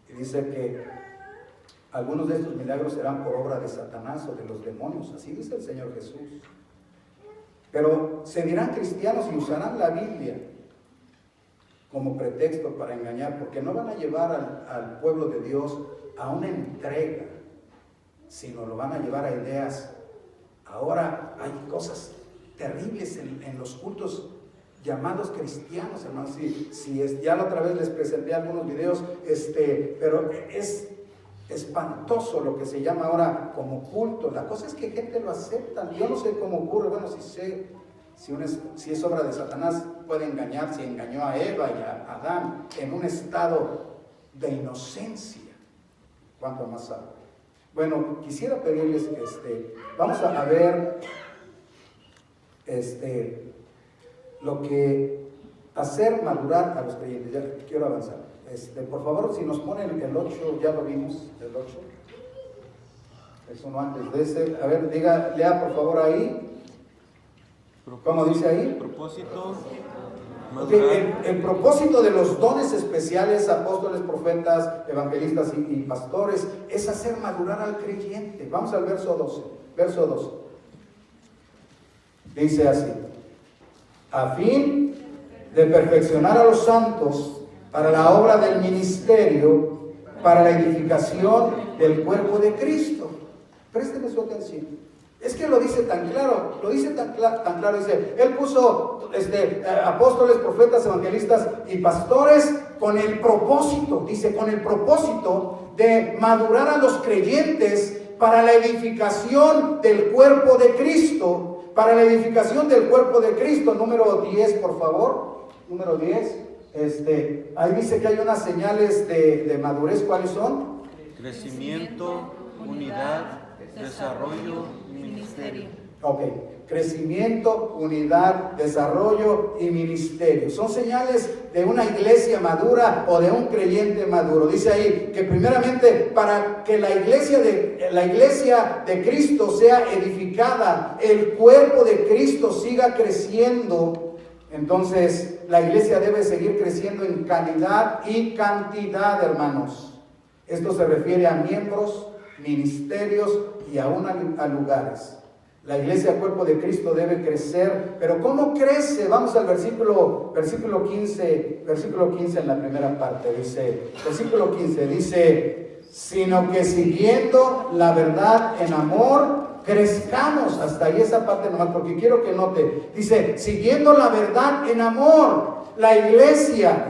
Y dice que algunos de estos milagros serán por obra de Satanás o de los demonios, así dice el Señor Jesús. Pero se dirán cristianos y usarán la Biblia como pretexto para engañar, porque no van a llevar al pueblo de Dios a una entrega, sino lo van a llevar a ideas. Ahora hay cosas terribles en los cultos llamados cristianos, hermanos. Ya la otra vez les presenté algunos videos, pero es espantoso lo que se llama ahora como culto. La cosa es que gente lo acepta. Yo no sé cómo ocurre. Bueno, sí sé, si es obra de Satanás, puede engañar. Si engañó a Eva y a Adán en un estado de inocencia, ¿cuánto más sabe? Bueno, quisiera pedirles, vamos a ver, lo que hacer madurar a los creyentes. Ya quiero avanzar. Por favor, si nos ponen el 8, ya lo vimos, el 8. Es uno antes de ese. A ver, lea por favor ahí. ¿Cómo dice ahí? Propósito. Okay, el propósito de los dones especiales, apóstoles, profetas, evangelistas y pastores, es hacer madurar al creyente. Vamos al verso 12. Verso 12. Dice así: a fin de perfeccionar a los santos para la obra del ministerio, para la edificación del cuerpo de Cristo. Présteme su atención. Es que lo dice tan claro, tan claro, dice, él puso apóstoles, profetas, evangelistas y pastores con el propósito, dice, con el propósito de madurar a los creyentes para la edificación del cuerpo de Cristo, para la edificación del cuerpo de Cristo. Número 10, por favor, número 10, ahí dice que hay unas señales de madurez. ¿Cuáles son? Crecimiento, unidad, desarrollo, ministerio. Ok, crecimiento, unidad, desarrollo y ministerio. Son señales de una iglesia madura o de un creyente maduro. Dice ahí que primeramente para que la iglesia de Cristo sea edificada, el cuerpo de Cristo siga creciendo, entonces la iglesia debe seguir creciendo en calidad y cantidad, hermanos. Esto se refiere a miembros, ministerios y aún a lugares. La iglesia, cuerpo de Cristo, debe crecer. Pero ¿cómo crece? Vamos al versículo 15 en la primera parte. Dice, versículo 15, dice, sino que siguiendo la verdad en amor, crezcamos. Hasta ahí esa parte nomás, porque quiero que note. Dice, siguiendo la verdad en amor. La iglesia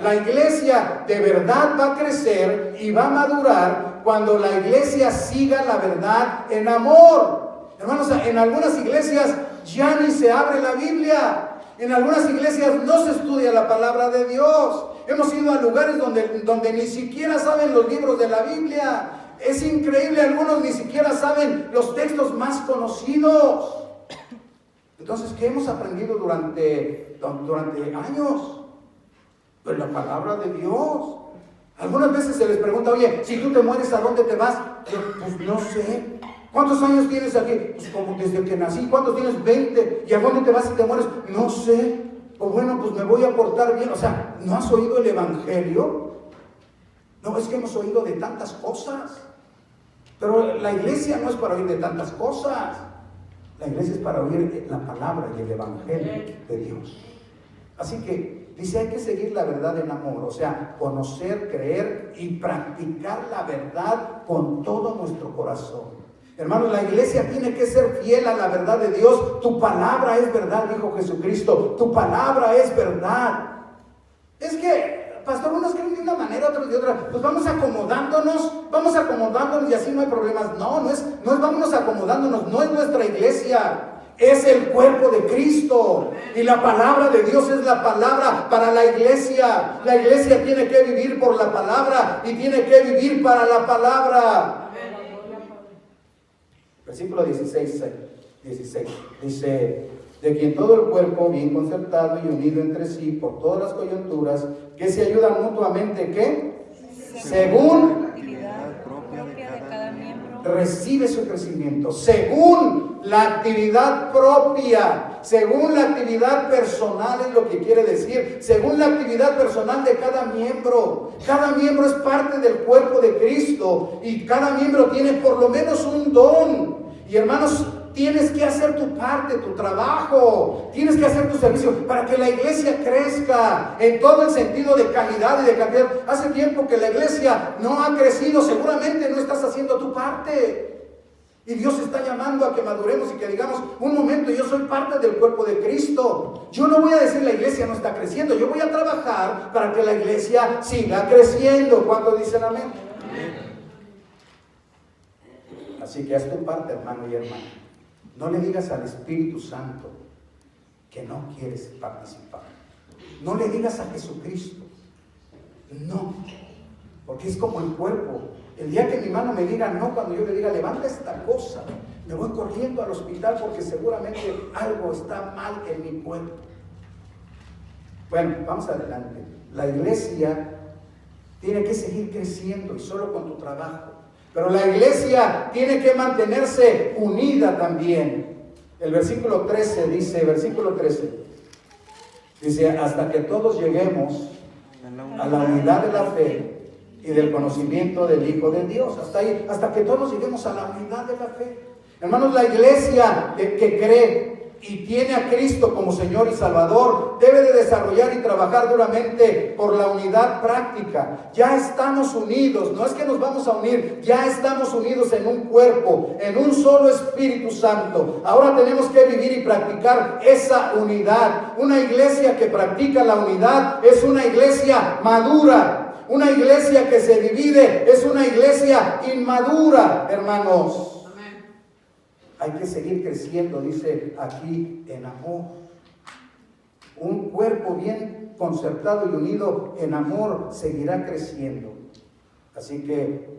de verdad va a crecer y va a madurar cuando la iglesia siga la verdad en amor. Hermanos, en algunas iglesias ya ni se abre la Biblia. En algunas iglesias no se estudia la palabra de Dios. Hemos ido a lugares donde ni siquiera saben los libros de la Biblia. Es increíble, algunos ni siquiera saben los textos más conocidos. Entonces, ¿qué hemos aprendido durante años? Pues la palabra de Dios. Algunas veces se les pregunta, oye, si tú te mueres, ¿a dónde te vas? Pues no sé. ¿Cuántos años tienes aquí? Pues como desde que nací. ¿Cuántos tienes? 20. ¿Y a dónde te vas si te mueres? No sé. O bueno, pues me voy a portar bien. O sea, ¿no has oído el evangelio? No, es que hemos oído de tantas cosas. Pero la iglesia no es para oír de tantas cosas. La iglesia es para oír la palabra y el evangelio de Dios. Así que dice, hay que seguir la verdad en amor, o sea, conocer, creer y practicar la verdad con todo nuestro corazón. Hermanos, la iglesia tiene que ser fiel a la verdad de Dios. Tu palabra es verdad, dijo Jesucristo. Tu palabra es verdad. Es que, pastor, unos creen de una manera, otros de otra. Pues vamos acomodándonos y así no hay problemas. No es vámonos acomodándonos, no es nuestra iglesia. Es el cuerpo de Cristo y la palabra de Dios es la palabra para la iglesia. La iglesia tiene que vivir por la palabra y tiene que vivir para la palabra. Versículo 16 dice, de quien todo el cuerpo bien concertado y unido entre sí por todas las coyunturas, que se ayudan mutuamente, ¿qué? Según la actividad propia de cada miembro, recibe su crecimiento, según la actividad propia, según la actividad personal es lo que quiere decir, según la actividad personal de cada miembro. Cada miembro es parte del cuerpo de Cristo y cada miembro tiene por lo menos un don. Y hermanos, tienes que hacer tu parte, tu trabajo, tienes que hacer tu servicio para que la iglesia crezca en todo el sentido de calidad y de cantidad. Hace tiempo que la iglesia no ha crecido, seguramente no estás haciendo tu parte. Y Dios está llamando a que maduremos y que digamos, un momento, yo soy parte del cuerpo de Cristo. Yo no voy a decir la iglesia no está creciendo, yo voy a trabajar para que la iglesia siga creciendo. ¿Cuántos dicen amén? Así que haz tu parte, hermano y hermana. No le digas al Espíritu Santo que no quieres participar. No le digas a Jesucristo. No, porque es como el cuerpo. El día que mi mano me diga no, cuando yo le diga levanta esta cosa, me voy corriendo al hospital porque seguramente algo está mal en mi cuerpo. Bueno, vamos adelante. La iglesia tiene que seguir creciendo y solo con tu trabajo. Pero la iglesia tiene que mantenerse unida también. El versículo 13 dice, hasta que todos lleguemos a la unidad de la fe y del conocimiento del Hijo de Dios. Hasta ahí, hasta que todos lleguemos a la unidad de la fe. Hermanos, la iglesia que cree y tiene a Cristo como Señor y Salvador debe de desarrollar y trabajar duramente por la unidad práctica. Ya estamos unidos, no es que nos vamos a unir, ya estamos unidos en un cuerpo, en un solo Espíritu Santo. Ahora tenemos que vivir y practicar esa unidad. Una iglesia que practica la unidad es una iglesia madura. Una iglesia que se divide es una iglesia inmadura, hermanos. Hay que seguir creciendo, dice aquí, en amor. Un cuerpo bien concertado y unido en amor seguirá creciendo. Así que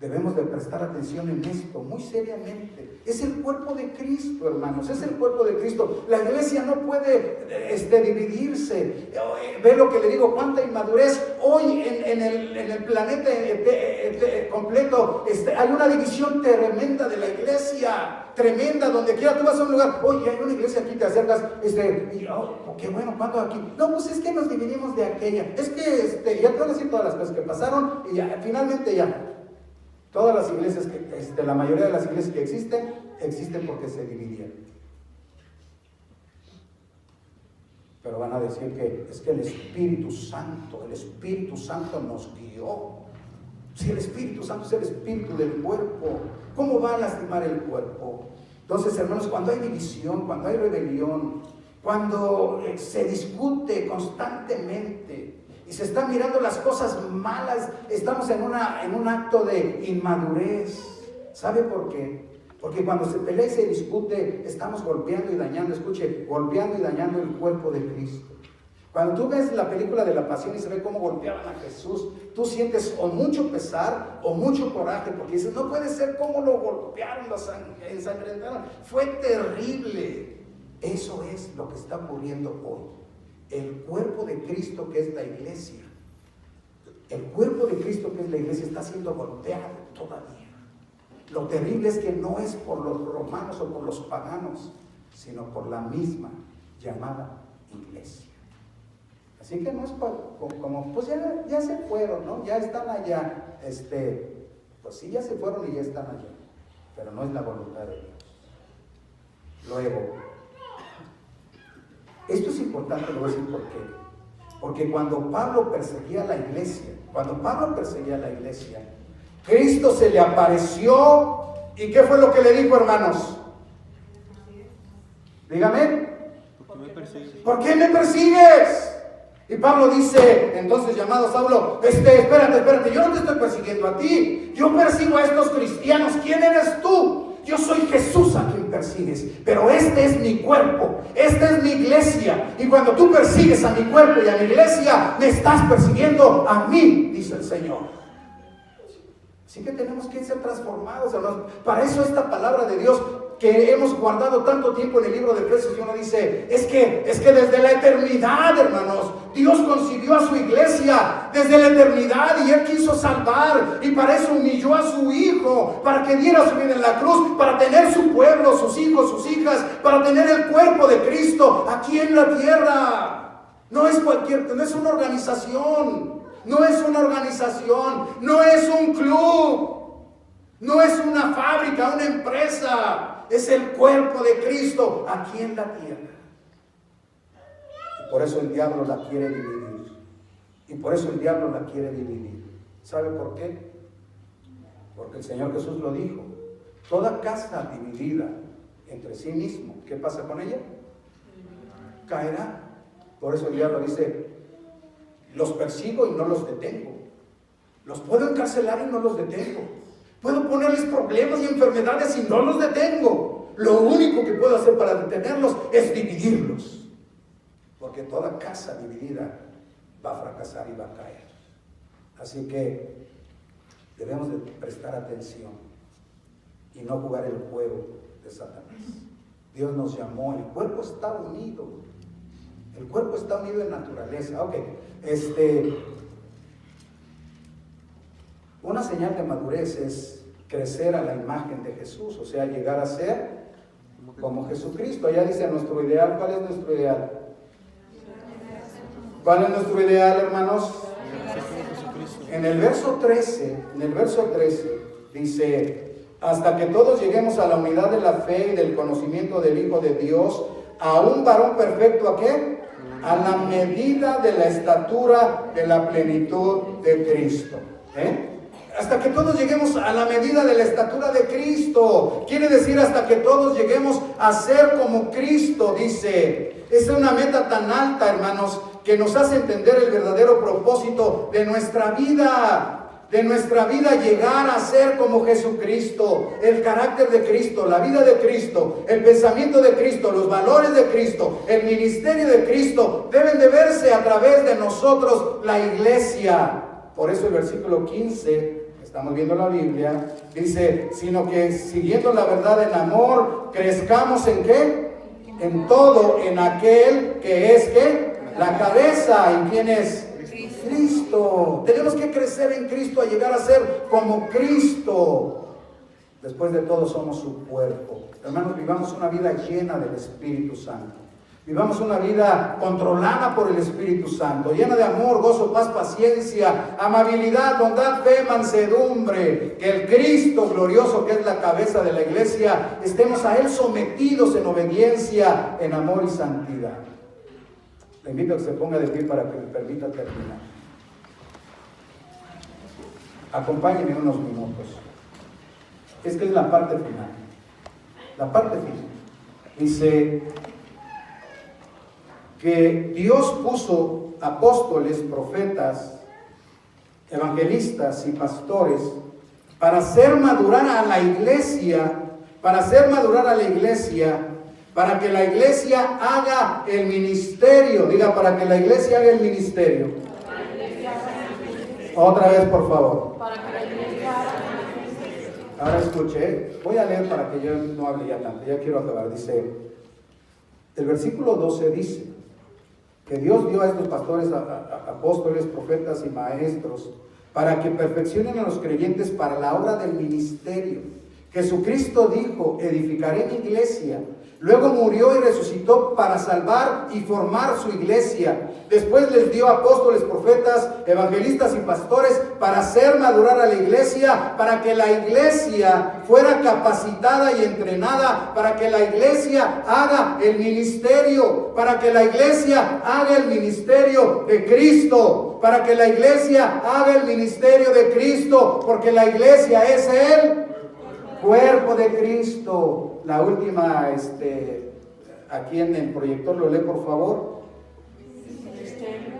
debemos de prestar atención en esto muy seriamente. Es el cuerpo de Cristo, hermanos, es el cuerpo de Cristo. La iglesia no puede dividirse. Ve lo que le digo, cuánta inmadurez. Hoy en el planeta completo hay una división tremenda de la iglesia. Tremenda, donde quiera tú vas a un lugar, oye, hay una iglesia aquí, te acercas, qué bueno, ¿cuánto aquí? No, pues es que nos dividimos de aquella, es que, ya te voy a decir todas las cosas que pasaron, y ya, finalmente ya, todas las iglesias, la mayoría de las iglesias que existen porque se dividieron. Pero van a decir que es que el Espíritu Santo nos guió. Si el Espíritu Santo es el espíritu del cuerpo, ¿cómo va a lastimar el cuerpo? Entonces, hermanos, cuando hay división, cuando hay rebelión, cuando se discute constantemente y se están mirando las cosas malas, estamos en un acto de inmadurez. ¿Sabe por qué? Porque cuando se pelea y se discute, estamos golpeando y dañando, golpeando y dañando el cuerpo de Cristo. Cuando tú ves la película de la Pasión y se ve cómo golpeaban a Jesús, tú sientes o mucho pesar o mucho coraje, porque dices, no puede ser cómo lo golpearon, lo ensangrentaron. Fue terrible. Eso es lo que está ocurriendo hoy. El cuerpo de Cristo, que es la iglesia, el cuerpo de Cristo, que es la iglesia, está siendo golpeado todavía. Lo terrible es que no es por los romanos o por los paganos, sino por la misma llamada iglesia. Así que no es como, pues ya se fueron, ¿no? Ya están allá, pues sí, ya se fueron y ya están allá, pero no es la voluntad de Dios. Luego, esto es importante, lo voy a decir por qué. Porque cuando Pablo perseguía a la iglesia, Cristo se le apareció, ¿y qué fue lo que le dijo, hermanos? Dígame. ¿Por qué me persigues? Y Pablo dice, entonces, llamado Saulo, espérate, yo no te estoy persiguiendo a ti, yo persigo a estos cristianos. ¿Quién eres tú? Yo soy Jesús a quien persigues, pero este es mi cuerpo, esta es mi iglesia, y cuando tú persigues a mi cuerpo y a mi iglesia, me estás persiguiendo a mí, dice el Señor. Así que tenemos que ser transformados, hermanos. Para eso esta palabra de Dios que hemos guardado tanto tiempo en el libro de Efesios, y uno dice, es que desde la eternidad, hermanos, Dios concibió a su iglesia desde la eternidad, y Él quiso salvar, y para eso humilló a su Hijo, para que diera su vida en la cruz, para tener su pueblo, sus hijos, sus hijas, para tener el cuerpo de Cristo aquí en la tierra. No es no es una organización, no es un club, no es una fábrica, una empresa. Es el cuerpo de Cristo aquí en la tierra. Y por eso el diablo la quiere dividir. ¿Sabe por qué? Porque el Señor Jesús lo dijo. Toda casa dividida entre sí mismo, ¿qué pasa con ella? Caerá. Por eso el diablo dice, los persigo y no los detengo. Los puedo encarcelar y no los detengo. Puedo ponerles problemas y enfermedades y no los detengo. Lo único que puedo hacer para detenerlos es dividirlos. Porque toda casa dividida va a fracasar y va a caer. Así que debemos de prestar atención y no jugar el juego de Satanás. Dios nos llamó, el cuerpo está unido. El cuerpo está unido en naturaleza. Ok, Una señal de madurez es crecer a la imagen de Jesús, o sea, llegar a ser como Jesucristo. Allá dice nuestro ideal. ¿Cuál es nuestro ideal? ¿Cuál es nuestro ideal, hermanos? En el verso 13 dice: hasta que todos lleguemos a la unidad de la fe y del conocimiento del Hijo de Dios, a un varón perfecto, ¿a qué? A la medida de la estatura de la plenitud de Cristo. Hasta que todos lleguemos a la medida de la estatura de Cristo. Quiere decir hasta que todos lleguemos a ser como Cristo, dice. Es una meta tan alta, hermanos, que nos hace entender el verdadero propósito de nuestra vida. De nuestra vida, llegar a ser como Jesucristo, el carácter de Cristo, la vida de Cristo, el pensamiento de Cristo, los valores de Cristo, el ministerio de Cristo, deben de verse a través de nosotros, la iglesia. Por eso el versículo 15, estamos viendo la Biblia, dice: sino que siguiendo la verdad en amor, crezcamos ¿en qué? En todo, en aquel que es ¿qué? La cabeza. ¿En quién es? Cristo. Tenemos que crecer en Cristo, a llegar a ser como Cristo. Después de todo somos su cuerpo. Hermanos, vivamos una vida llena del Espíritu Santo. Vivamos una vida controlada por el Espíritu Santo, llena de amor, gozo, paz, paciencia, amabilidad, bondad, fe, mansedumbre. Que el Cristo glorioso, que es la cabeza de la iglesia, estemos a Él sometidos en obediencia, en amor y santidad. Le invito a que se ponga de pie para que me permita terminar. Acompáñenme unos minutos. Es que es la parte final. La parte final. Dice que Dios puso apóstoles, profetas, evangelistas y pastores para hacer madurar a la iglesia, para que la iglesia haga el ministerio. Diga, para que la iglesia haga el ministerio. Otra vez, por favor. Ahora escuche, voy a leer para que yo no hable ya tanto, ya quiero acabar. Dice, el versículo 12 dice que Dios dio a estos pastores, apóstoles, profetas y maestros para que perfeccionen a los creyentes para la obra del ministerio. Jesucristo dijo: edificaré mi iglesia. Luego murió y resucitó para salvar y formar su iglesia. Después les dio apóstoles, profetas, evangelistas y pastores para hacer madurar a la iglesia, para que la iglesia fuera capacitada y entrenada, para que la iglesia haga el ministerio, para que la iglesia haga el ministerio de Cristo, para que la iglesia haga el ministerio de Cristo, porque la iglesia es el cuerpo de Cristo. La última, aquí en el proyector, lo lee por favor. Ministerio,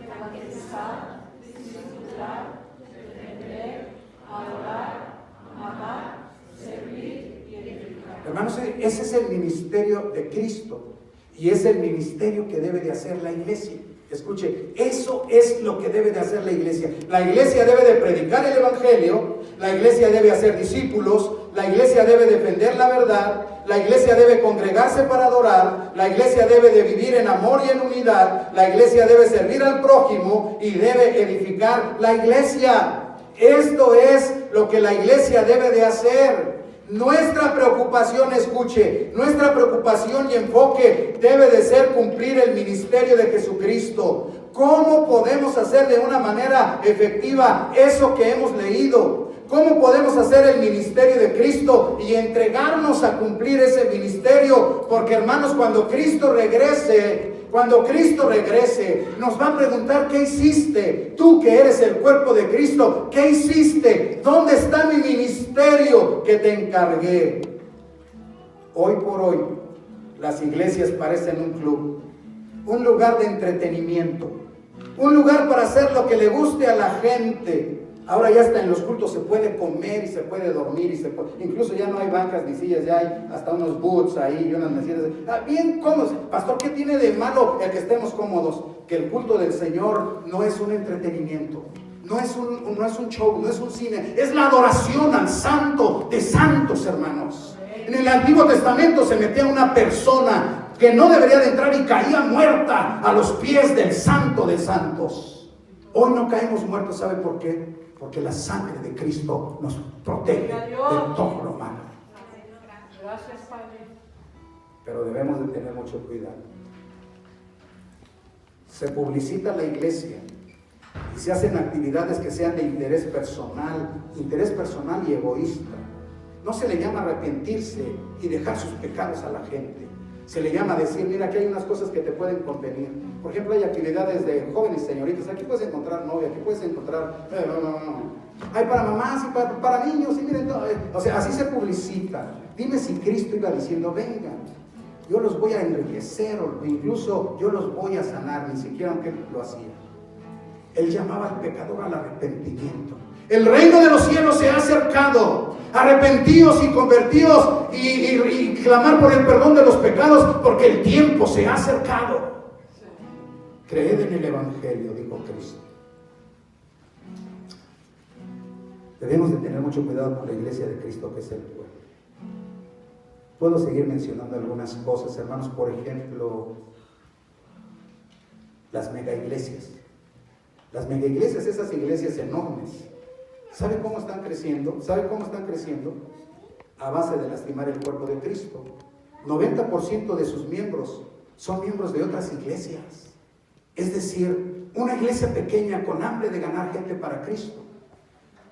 evangelizar, discipular, defender, adorar, amar, servir y edificar. Hermanos, ese es el ministerio de Cristo y es el ministerio que debe de hacer la iglesia. Escuche, eso es lo que debe de hacer la iglesia. La iglesia debe de predicar el evangelio, la iglesia debe hacer discípulos, la iglesia debe defender la verdad, la iglesia debe congregarse para adorar, la iglesia debe de vivir en amor y en unidad, la iglesia debe servir al prójimo y debe edificar la iglesia. Esto es lo que la iglesia debe de hacer. Nuestra preocupación, escuche, nuestra preocupación y enfoque debe de ser cumplir el ministerio de Jesucristo. ¿Cómo podemos hacer de una manera efectiva eso que hemos leído? ¿Cómo podemos hacer el ministerio de Cristo y entregarnos a cumplir ese ministerio? Porque, hermanos, cuando Cristo regrese, nos va a preguntar: ¿qué hiciste? Tú que eres el cuerpo de Cristo, ¿qué hiciste? ¿Dónde está mi ministerio que te encargué? Hoy por hoy, las iglesias parecen un club, un lugar de entretenimiento, un lugar para hacer lo que le guste a la gente. Ahora ya hasta en los cultos se puede comer y se puede dormir incluso ya no hay bancas ni sillas, ya hay hasta unos booths ahí y unas mesitas. Bien cómodos. Pastor, ¿qué tiene de malo el que estemos cómodos? Que el culto del Señor no es un entretenimiento, no es un show, no es un cine, es la adoración al Santo de Santos, hermanos. En el Antiguo Testamento se metía una persona que no debería de entrar y caía muerta a los pies del Santo de Santos. Hoy no caemos muertos, ¿sabe por qué? porque la sangre de Cristo nos protege de todo lo malo. Gracias, Padre. Pero debemos de tener mucho cuidado. Se publicita la iglesia y se hacen actividades que sean de interés personal y egoísta. No se le llama arrepentirse y dejar sus pecados a la gente. Se le llama decir, mira, aquí hay unas cosas que te pueden convenir. Por ejemplo, hay actividades de jóvenes y señoritas. Aquí puedes encontrar novia, aquí puedes encontrar... Hay para mamás y para niños. Y miren, o sea, así se publicita. Dime si Cristo iba diciendo, vengan, yo los voy a enriquecer, o incluso yo los voy a sanar, ni siquiera aunque Él lo hacía. Él llamaba al pecador al arrepentimiento. El reino de los cielos se ha acercado. Arrepentíos y convertíos y clamar por el perdón de los pecados, porque el tiempo se ha acercado. Creed en el Evangelio, dijo Cristo. Debemos de tener mucho cuidado con la iglesia de Cristo, que es el pueblo. Puedo seguir mencionando algunas cosas, hermanos. Por ejemplo, las megaiglesias. Las megaiglesias, esas iglesias enormes. ¿Sabe cómo están creciendo? ¿Sabe cómo están creciendo? A base de lastimar el cuerpo de Cristo. 90% de sus miembros son miembros de otras iglesias. Es decir, una iglesia pequeña con hambre de ganar gente para Cristo.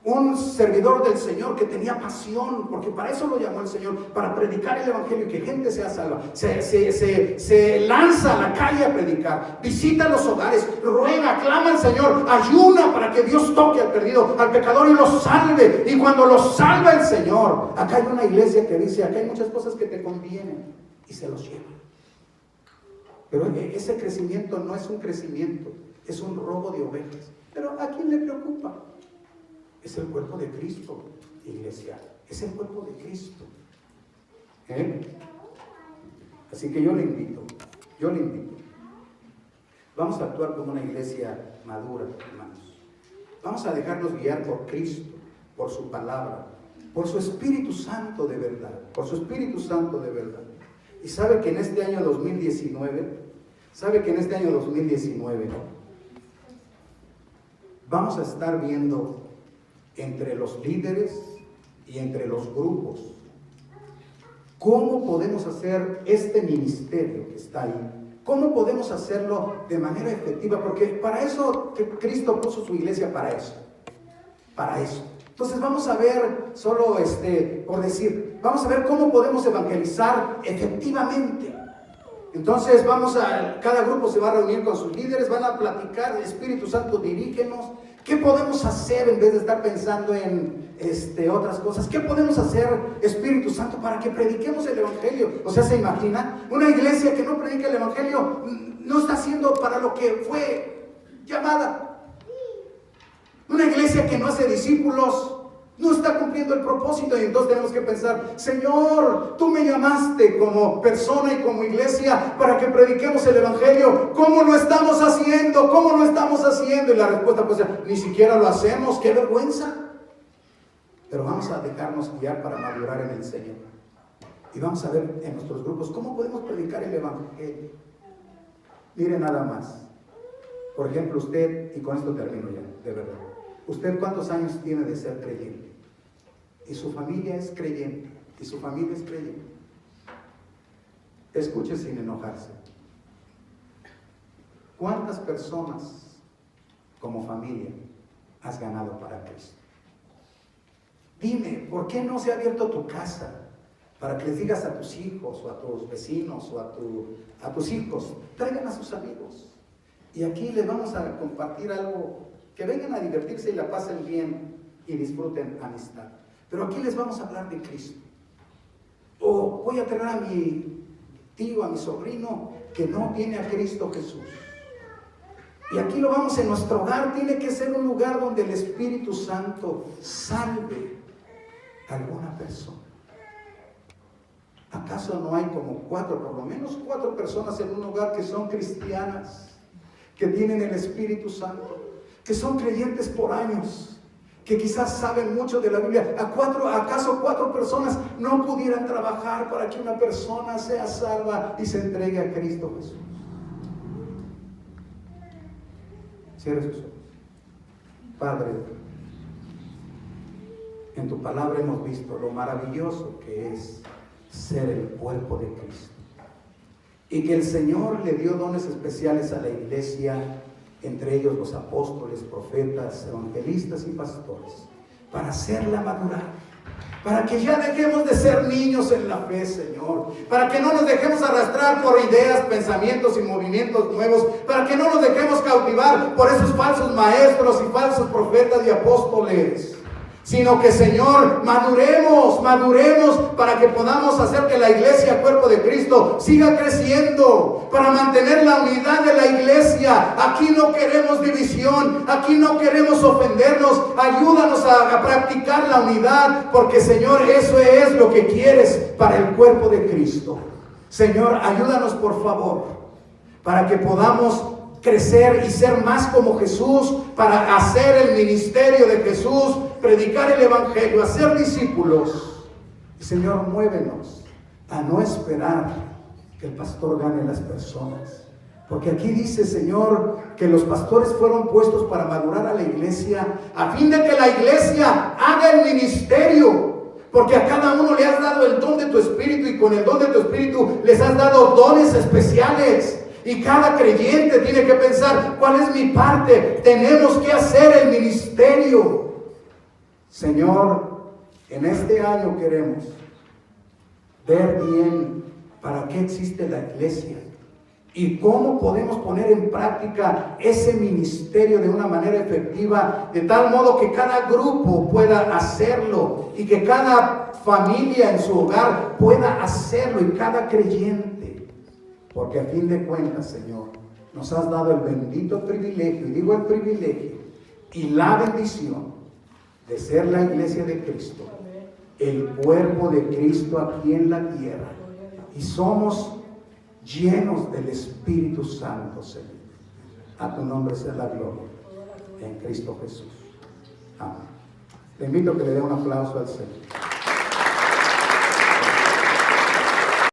Un servidor del Señor que tenía pasión, porque para eso lo llamó el Señor, para predicar el Evangelio y que gente sea salva. Se lanza a la calle a predicar, visita los hogares, ruega, clama al Señor, ayuna para que Dios toque al perdido, al pecador, y lo salve. Y cuando lo salva el Señor, acá hay una iglesia que dice, acá hay muchas cosas que te convienen, y se los lleva. Pero ese crecimiento no es un crecimiento, es un robo de ovejas. Pero ¿a quién le preocupa? Es el cuerpo de Cristo, iglesia. Es el cuerpo de Cristo. Así que yo le invito. Vamos a actuar como una iglesia madura, hermanos. Vamos a dejarnos guiar por Cristo, por su palabra, por su Espíritu Santo de verdad. Por su Espíritu Santo de verdad. Y sabe que en este año 2019, vamos a estar viendo entre los líderes y entre los grupos cómo podemos hacer este ministerio que está ahí, cómo podemos hacerlo de manera efectiva, porque para eso Cristo puso su iglesia, para eso. Entonces vamos a ver, solo por decir, vamos a ver cómo podemos evangelizar efectivamente. Entonces cada grupo se va a reunir con sus líderes, van a platicar, Espíritu Santo, dirígenos. ¿Qué podemos hacer en vez de estar pensando en otras cosas? ¿Qué podemos hacer, Espíritu Santo, para que prediquemos el Evangelio? O sea, ¿se imagina? Una iglesia que no predica el Evangelio no está haciendo para lo que fue llamada. Una iglesia que no hace discípulos no está cumpliendo el propósito, y entonces tenemos que pensar, Señor, tú me llamaste como persona y como iglesia para que prediquemos el Evangelio. ¿Cómo lo estamos haciendo? Y la respuesta puede ser, ni siquiera lo hacemos, qué vergüenza. Pero vamos a dejarnos guiar para madurar en el Señor. Y vamos a ver en nuestros grupos cómo podemos predicar el Evangelio. Mire nada más. Por ejemplo, usted, y con esto termino ya, de verdad. ¿Usted cuántos años tiene de ser creyente? Y su familia es creyente. Escuche sin enojarse. ¿Cuántas personas como familia has ganado para Cristo? Dime, ¿por qué no se ha abierto tu casa para que les digas a tus hijos o a tus vecinos o a tus hijos, traigan a sus amigos? Y aquí les vamos a compartir algo, que vengan a divertirse y la pasen bien y disfruten amistad. Pero aquí les vamos a hablar de Cristo. O voy a traer a mi tío, a mi sobrino, que no tiene a Cristo Jesús. Y aquí lo vamos en nuestro hogar. Tiene que ser un lugar donde el Espíritu Santo salve a alguna persona. ¿Acaso no hay como por lo menos cuatro personas en un hogar que son cristianas, que tienen el Espíritu Santo, que son creyentes por años, que quizás saben mucho de la Biblia? ¿Acaso cuatro personas no pudieran trabajar para que una persona sea salva y se entregue a Cristo Jesús? Cierre sus ojos. Padre, En tu palabra hemos visto lo maravilloso que es ser el cuerpo de Cristo. Y que el Señor le dio dones especiales a la iglesia, entre ellos los apóstoles, profetas, evangelistas y pastores, para hacerla madurar, para que ya dejemos de ser niños en la fe, Señor, para que no nos dejemos arrastrar por ideas, pensamientos y movimientos nuevos, para que no nos dejemos cautivar por esos falsos maestros y falsos profetas y apóstoles, sino que, Señor, maduremos para que podamos hacer que la iglesia, cuerpo de Cristo, siga creciendo, para mantener la unidad de la iglesia. Aquí no queremos división, aquí no queremos ofendernos. Ayúdanos a practicar la unidad, porque, Señor, eso es lo que quieres para el cuerpo de Cristo. Señor, ayúdanos por favor, para que podamos crecer y ser más como Jesús, para hacer el ministerio de Jesús, predicar el evangelio, hacer discípulos. Y, Señor, muévenos a no esperar que el pastor gane las personas, porque aquí dice, Señor, que los pastores fueron puestos para madurar a la iglesia, a fin de que la iglesia haga el ministerio, porque a cada uno le has dado el don de tu espíritu, y con el don de tu espíritu les has dado dones especiales. Y cada creyente tiene que pensar, ¿cuál es mi parte? Tenemos que hacer el ministerio. Señor, en este año queremos ver bien para qué existe la iglesia y cómo podemos poner en práctica ese ministerio de una manera efectiva, de tal modo que cada grupo pueda hacerlo y que cada familia en su hogar pueda hacerlo, y cada creyente. Porque a fin de cuentas, Señor, nos has dado el bendito privilegio, y digo el privilegio, y la bendición de ser la iglesia de Cristo, el cuerpo de Cristo aquí en la tierra. Y somos llenos del Espíritu Santo, Señor. A tu nombre sea la gloria, en Cristo Jesús. Amén. Le invito a que le dé un aplauso al Señor.